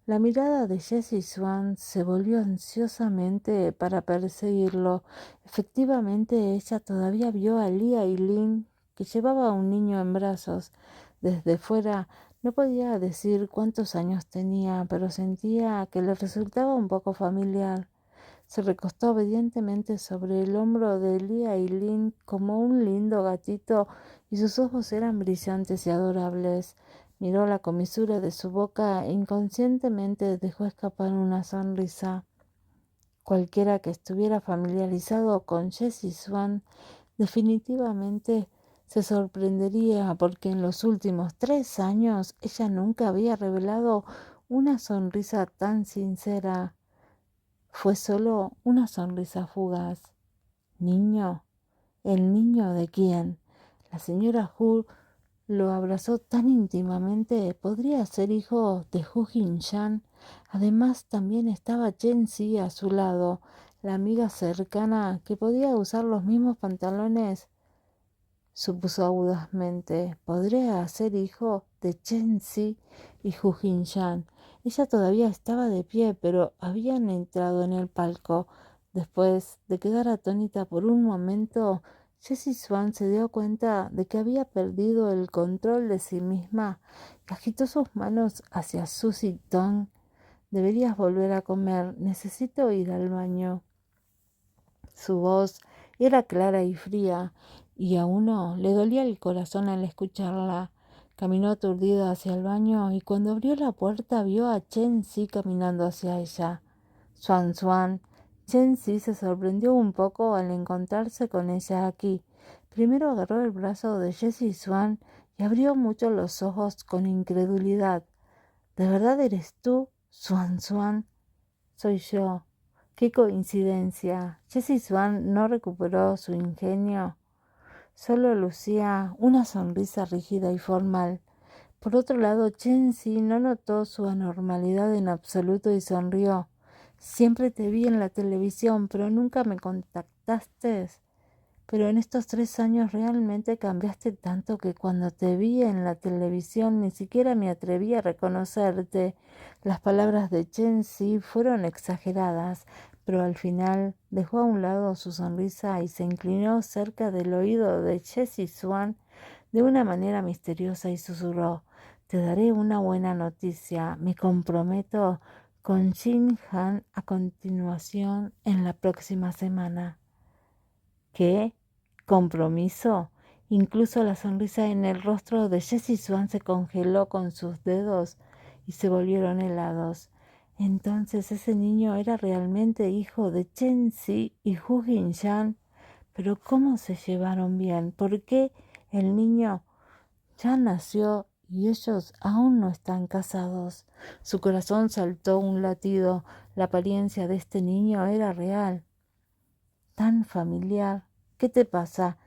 la mirada de Jessie Swan se volvió ansiosamente para perseguirlo. Efectivamente, ella todavía vio a Lia Lin, que llevaba a un niño en brazos. Desde fuera no podía decir cuántos años tenía, pero sentía que le resultaba un poco familiar. Se recostó obedientemente sobre el hombro de Lia Lin como un lindo gatito, y sus ojos eran brillantes y adorables. Miró la comisura de su boca e inconscientemente dejó escapar una sonrisa. Cualquiera que estuviera familiarizado con Jessie Swan definitivamente se sorprendería, porque en los últimos 3 años ella nunca había revelado una sonrisa tan sincera. Fue solo una sonrisa fugaz. ¿Niño? ¿El niño de quién? La señora Hu lo abrazó tan íntimamente. Podría ser hijo de Hu Jin-shan. Además, también estaba Chen Si a su lado, la amiga cercana que podía usar los mismos pantalones. Supuso audazmente. Podría ser hijo de Chen Si y Hu Jin-shan. Ella todavía estaba de pie, pero habían entrado en el palco. Después de quedar atónita por un momento, Jessie Swan se dio cuenta de que había perdido el control de sí misma y agitó sus manos hacia Susie Tong. Deberías volver a comer. Necesito ir al baño. Su voz era clara y fría, y a uno le dolía el corazón al escucharla. Caminó aturdida hacia el baño y cuando abrió la puerta vio a Chen Si caminando hacia ella. Swan Swan. Chen Si se sorprendió un poco al encontrarse con ella aquí. Primero agarró el brazo de Jessie Swan y abrió mucho los ojos con incredulidad. ¿De verdad eres tú, Swan Swan? Soy yo. ¡Qué coincidencia! Jessie Swan no recuperó su ingenio. Solo lucía una sonrisa rígida y formal. Por otro lado, Chen Si no notó su anormalidad en absoluto y sonrió. Siempre te vi en la televisión, pero nunca me contactaste. Pero en estos 3 años realmente cambiaste tanto que cuando te vi en la televisión ni siquiera me atreví a reconocerte. Las palabras de Chen Si fueron exageradas, pero al final dejó a un lado su sonrisa y se inclinó cerca del oído de Jessie Swan de una manera misteriosa y susurró: Te daré una buena noticia. Me comprometo con Jin Han a continuación en la próxima semana. ¿Qué? ¿Compromiso? Incluso la sonrisa en el rostro de Jessie Swan se congeló con sus dedos y se volvieron helados. Entonces ese niño era realmente hijo de Chen Si y Hu Jin-shan. Pero ¿cómo se llevaron bien? ¿Por qué el niño ya nació y ellos aún no están casados? Su corazón saltó un latido. La apariencia de este niño era real, tan familiar. ¿Qué te pasa?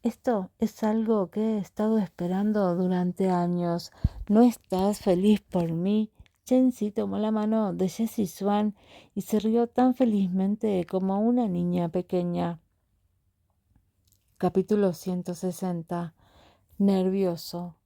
Esto es algo que he estado esperando durante años. ¿No estás feliz por mí? Chen Si tomó la mano de Jessie Swan y se rió tan felizmente como una niña pequeña. Capítulo 160. Nervioso.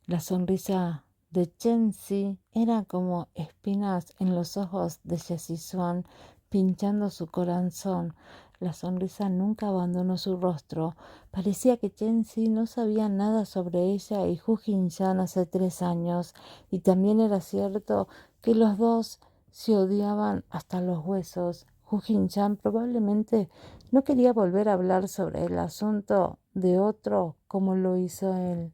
La sonrisa de Chen Xi era como espinas en los ojos de Jessie Swan, pinchando su corazón. La sonrisa nunca abandonó su rostro. Parecía que Chen Xi no sabía nada sobre ella y Hu Jinshan hace 3 años, y también era cierto que los dos se odiaban hasta los huesos. Hu Jinshan probablemente no quería volver a hablar sobre el asunto de otro como lo hizo él.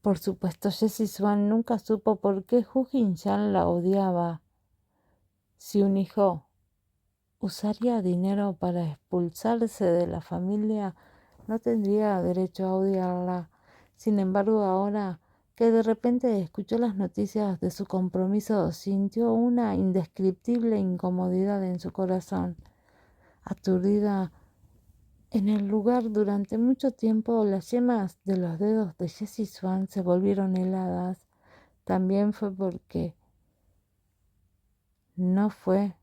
Por supuesto, Jessie Swan nunca supo por qué Hu Jinshan la odiaba. Si un hijo usaría dinero para expulsarse de la familia, no tendría derecho a odiarla. Sin embargo, ahora que de repente escuchó las noticias de su compromiso, sintió una indescriptible incomodidad en su corazón. Aturdida en el lugar durante mucho tiempo, las yemas de los dedos de Jessie Swan se volvieron heladas. También fue porque no fue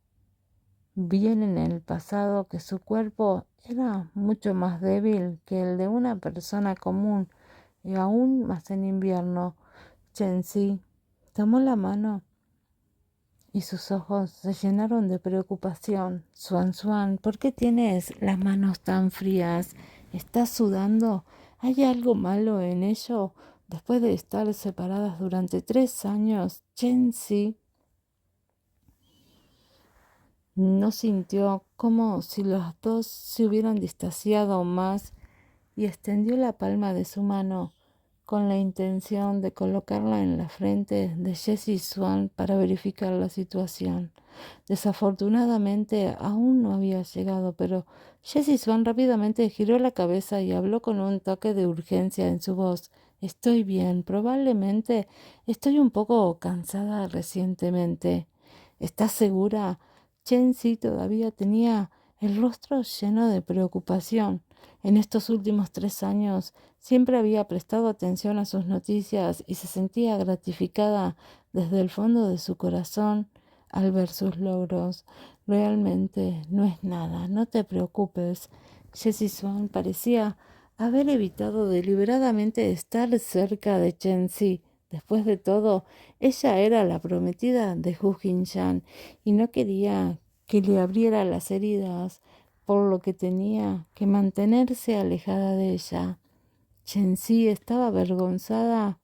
bien en el pasado que su cuerpo era mucho más débil que el de una persona común, y aún más en invierno. Chen Xi tomó la mano y sus ojos se llenaron de preocupación. Swan Swan, ¿por qué tienes las manos tan frías? ¿Estás sudando? ¿Hay algo malo en ello? Después de estar separadas durante 3 años, Chen Xi no sintió como si los dos se hubieran distanciado más y extendió la palma de su mano con la intención de colocarla en la frente de Jessie Swan para verificar la situación. Desafortunadamente aún no había llegado, pero Jessie Swan rápidamente giró la cabeza y habló con un toque de urgencia en su voz. Estoy bien, probablemente estoy un poco cansada recientemente. ¿Estás segura? Chen Xi todavía tenía el rostro lleno de preocupación. En estos últimos 3 años siempre había prestado atención a sus noticias y se sentía gratificada desde el fondo de su corazón al ver sus logros. Realmente no es nada, no te preocupes. Jessie Swan parecía haber evitado deliberadamente estar cerca de Chen Xi. Después de todo, ella era la prometida de Hu Jinshan y no quería que le abriera las heridas, por lo que tenía que mantenerse alejada de ella. Chen Xi estaba avergonzada.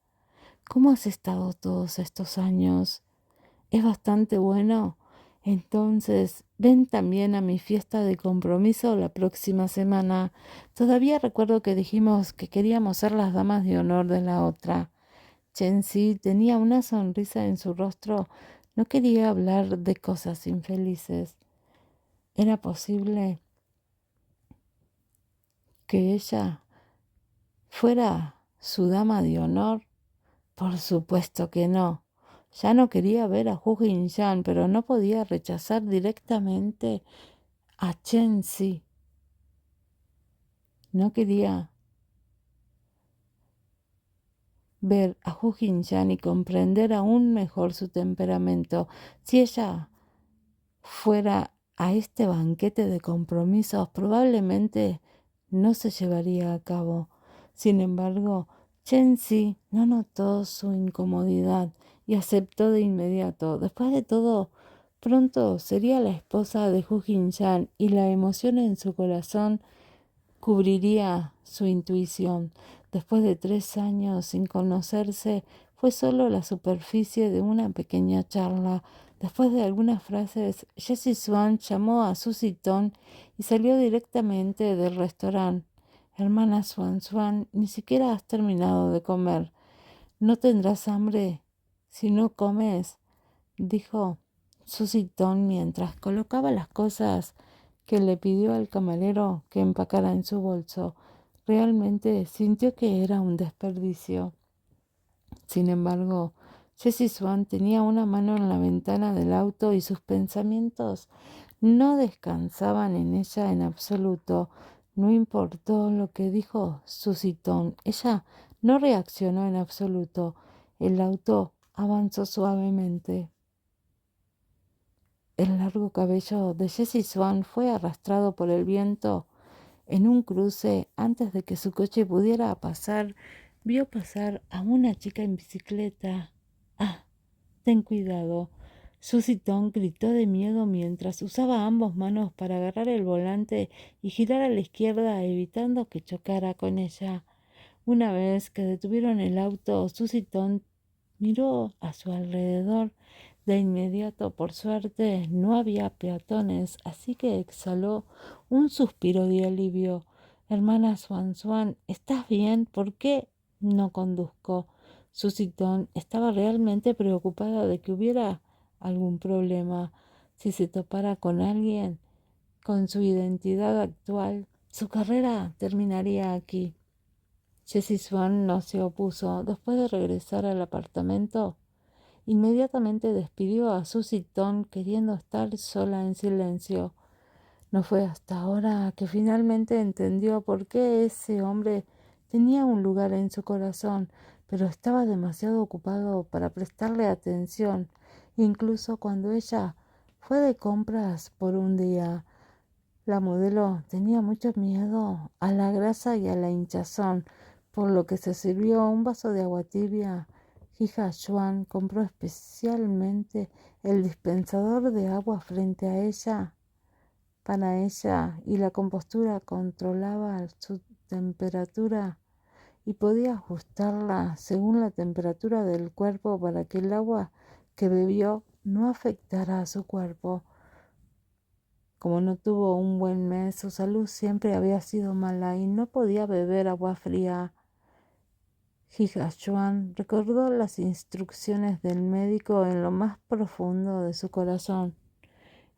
¿Cómo has estado todos estos años? Es bastante bueno. Entonces, ven también a mi fiesta de compromiso la próxima semana. Todavía recuerdo que dijimos que queríamos ser las damas de honor de la otra. Chen Xi tenía una sonrisa en su rostro. No quería hablar de cosas infelices. ¿Era posible que ella fuera su dama de honor? Por supuesto que no. Ya no quería ver a Hu Jinshan, pero no podía rechazar directamente a Chen Xi. No quería ver a Hu Jinshan y comprender aún mejor su temperamento. Si ella fuera a este banquete de compromisos, probablemente no se llevaría a cabo. Sin embargo, Chen Xi no notó su incomodidad y aceptó de inmediato. Después de todo, pronto sería la esposa de Hu Jinshan y la emoción en su corazón cubriría su intuición. Después de 3 años sin conocerse, fue solo la superficie de una pequeña charla. Después de algunas frases, Jessie Swan llamó a Susie Tong y salió directamente del restaurante. Hermana Swan Swan, ni siquiera has terminado de comer. ¿No tendrás hambre si no comes?, dijo Susie Tong mientras colocaba las cosas que le pidió al camarero que empacara en su bolso. Realmente sintió que era un desperdicio. Sin embargo, Jessie Swan tenía una mano en la ventana del auto y sus pensamientos no descansaban en ella en absoluto. No importó lo que dijo Susie Tong. Ella no reaccionó en absoluto. El auto avanzó suavemente. El largo cabello de Jessie Swan fue arrastrado por el viento en un cruce. Antes de que su coche pudiera pasar, vio pasar a una chica en bicicleta. Ten cuidado. Susie Tom gritó de miedo mientras usaba ambas manos para agarrar el volante y girar a la izquierda, evitando que chocara con ella. Una vez que detuvieron el auto, Susie Tom miró a su alrededor. De inmediato, por suerte, no había peatones, así que exhaló un suspiro de alivio. Hermana Swan Swan, ¿estás bien? ¿Por qué no conduzco? Susie Tom estaba realmente preocupada de que hubiera algún problema. Si se topara con alguien con su identidad actual, su carrera terminaría aquí. Jessie Swan no se opuso. Después de regresar al apartamento, inmediatamente despidió a Susie Tom queriendo estar sola en silencio. No fue hasta ahora que finalmente entendió por qué ese hombre tenía un lugar en su corazón, pero estaba demasiado ocupado para prestarle atención, incluso cuando ella fue de compras por un día. La modelo tenía mucho miedo a la grasa y a la hinchazón, por lo que se sirvió un vaso de agua tibia. Hija Xuan compró especialmente el dispensador de agua frente a ella para ella, y la compostura controlaba su temperatura y podía ajustarla según la temperatura del cuerpo para que el agua que bebió no afectara a su cuerpo. Como no tuvo un buen mes, su salud siempre había sido mala y no podía beber agua fría. Hija Xuan recordó las instrucciones del médico en lo más profundo de su corazón.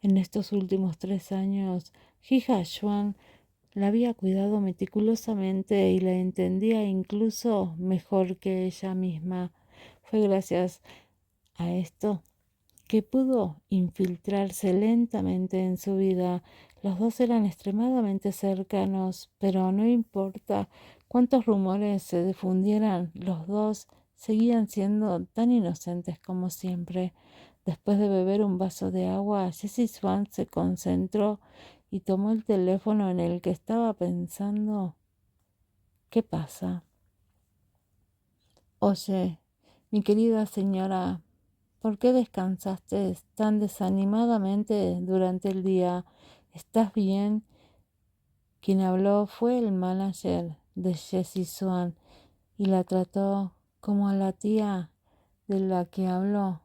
En estos últimos 3 años, Hija Xuan la había cuidado meticulosamente y la entendía incluso mejor que ella misma. Fue gracias a esto que pudo infiltrarse lentamente en su vida. Los dos eran extremadamente cercanos, pero no importa cuántos rumores se difundieran, los dos seguían siendo tan inocentes como siempre. Después de beber un vaso de agua, Jessie Swan se concentró y tomó el teléfono en el que estaba pensando. ¿Qué pasa? Oye, mi querida señora, ¿por qué descansaste tan desanimadamente durante el día? ¿Estás bien? Quien habló fue el manager de Jessie Swan y la trató como a la tía de la que habló.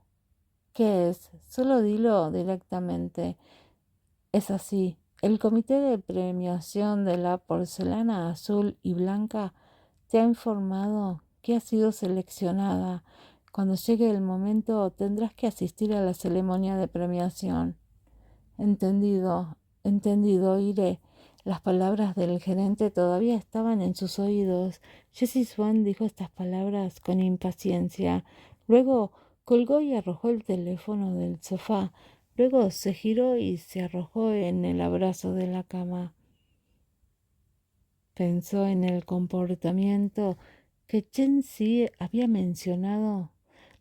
¿Qué es? Solo dilo directamente. Es así. El comité de premiación de la porcelana azul y blanca te ha informado que has sido seleccionada. Cuando llegue el momento tendrás que asistir a la ceremonia de premiación. Entendido, entendido, iré. Las palabras del gerente todavía estaban en sus oídos. Jessie Swan dijo estas palabras con impaciencia. Luego colgó y arrojó el teléfono del sofá. Luego se giró y se arrojó en el abrazo de la cama. Pensó en el comportamiento que Chen Si había mencionado.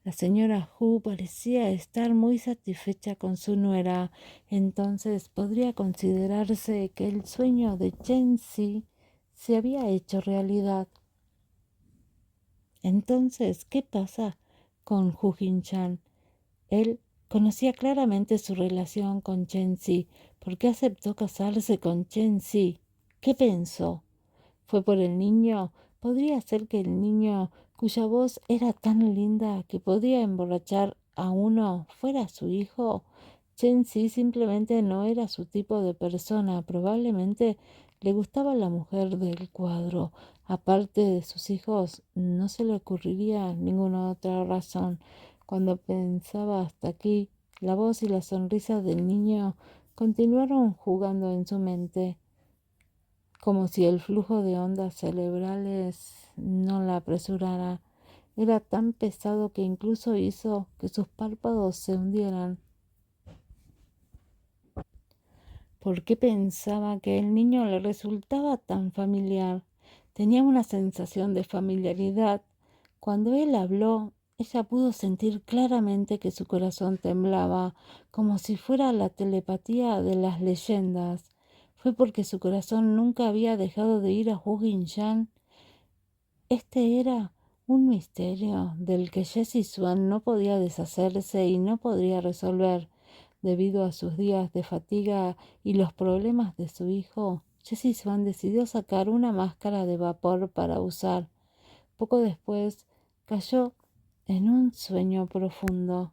La señora Hu parecía estar muy satisfecha con su nuera. Entonces podría considerarse que el sueño de Chen Si se había hecho realidad. Entonces, ¿qué pasa con Hu Jin-chan? Él conocía claramente su relación con Chen Si. ¿Por qué aceptó casarse con Chen Si? ¿Qué pensó? ¿Fue por el niño? ¿Podría ser que el niño, cuya voz era tan linda que podía emborrachar a uno, fuera su hijo? Chen Si simplemente no era su tipo de persona. Probablemente le gustaba la mujer del cuadro. Aparte de sus hijos, no se le ocurriría ninguna otra razón. Cuando pensaba hasta aquí, la voz y la sonrisa del niño continuaron jugando en su mente, como si el flujo de ondas cerebrales no la apresurara. Era tan pesado que incluso hizo que sus párpados se hundieran. ¿Por qué pensaba que el niño le resultaba tan familiar? Tenía una sensación de familiaridad. Cuando él habló, ella pudo sentir claramente que su corazón temblaba, como si fuera la telepatía de las leyendas. ¿Fue porque su corazón nunca había dejado de ir a Hu Jin-chan? Este era Un misterio del que Jessie Swan no podía deshacerse y no podría resolver. Debido a sus días de fatiga y los problemas de su hijo, Jessie Swan decidió sacar una máscara de vapor para usar. Poco después cayó en un sueño profundo.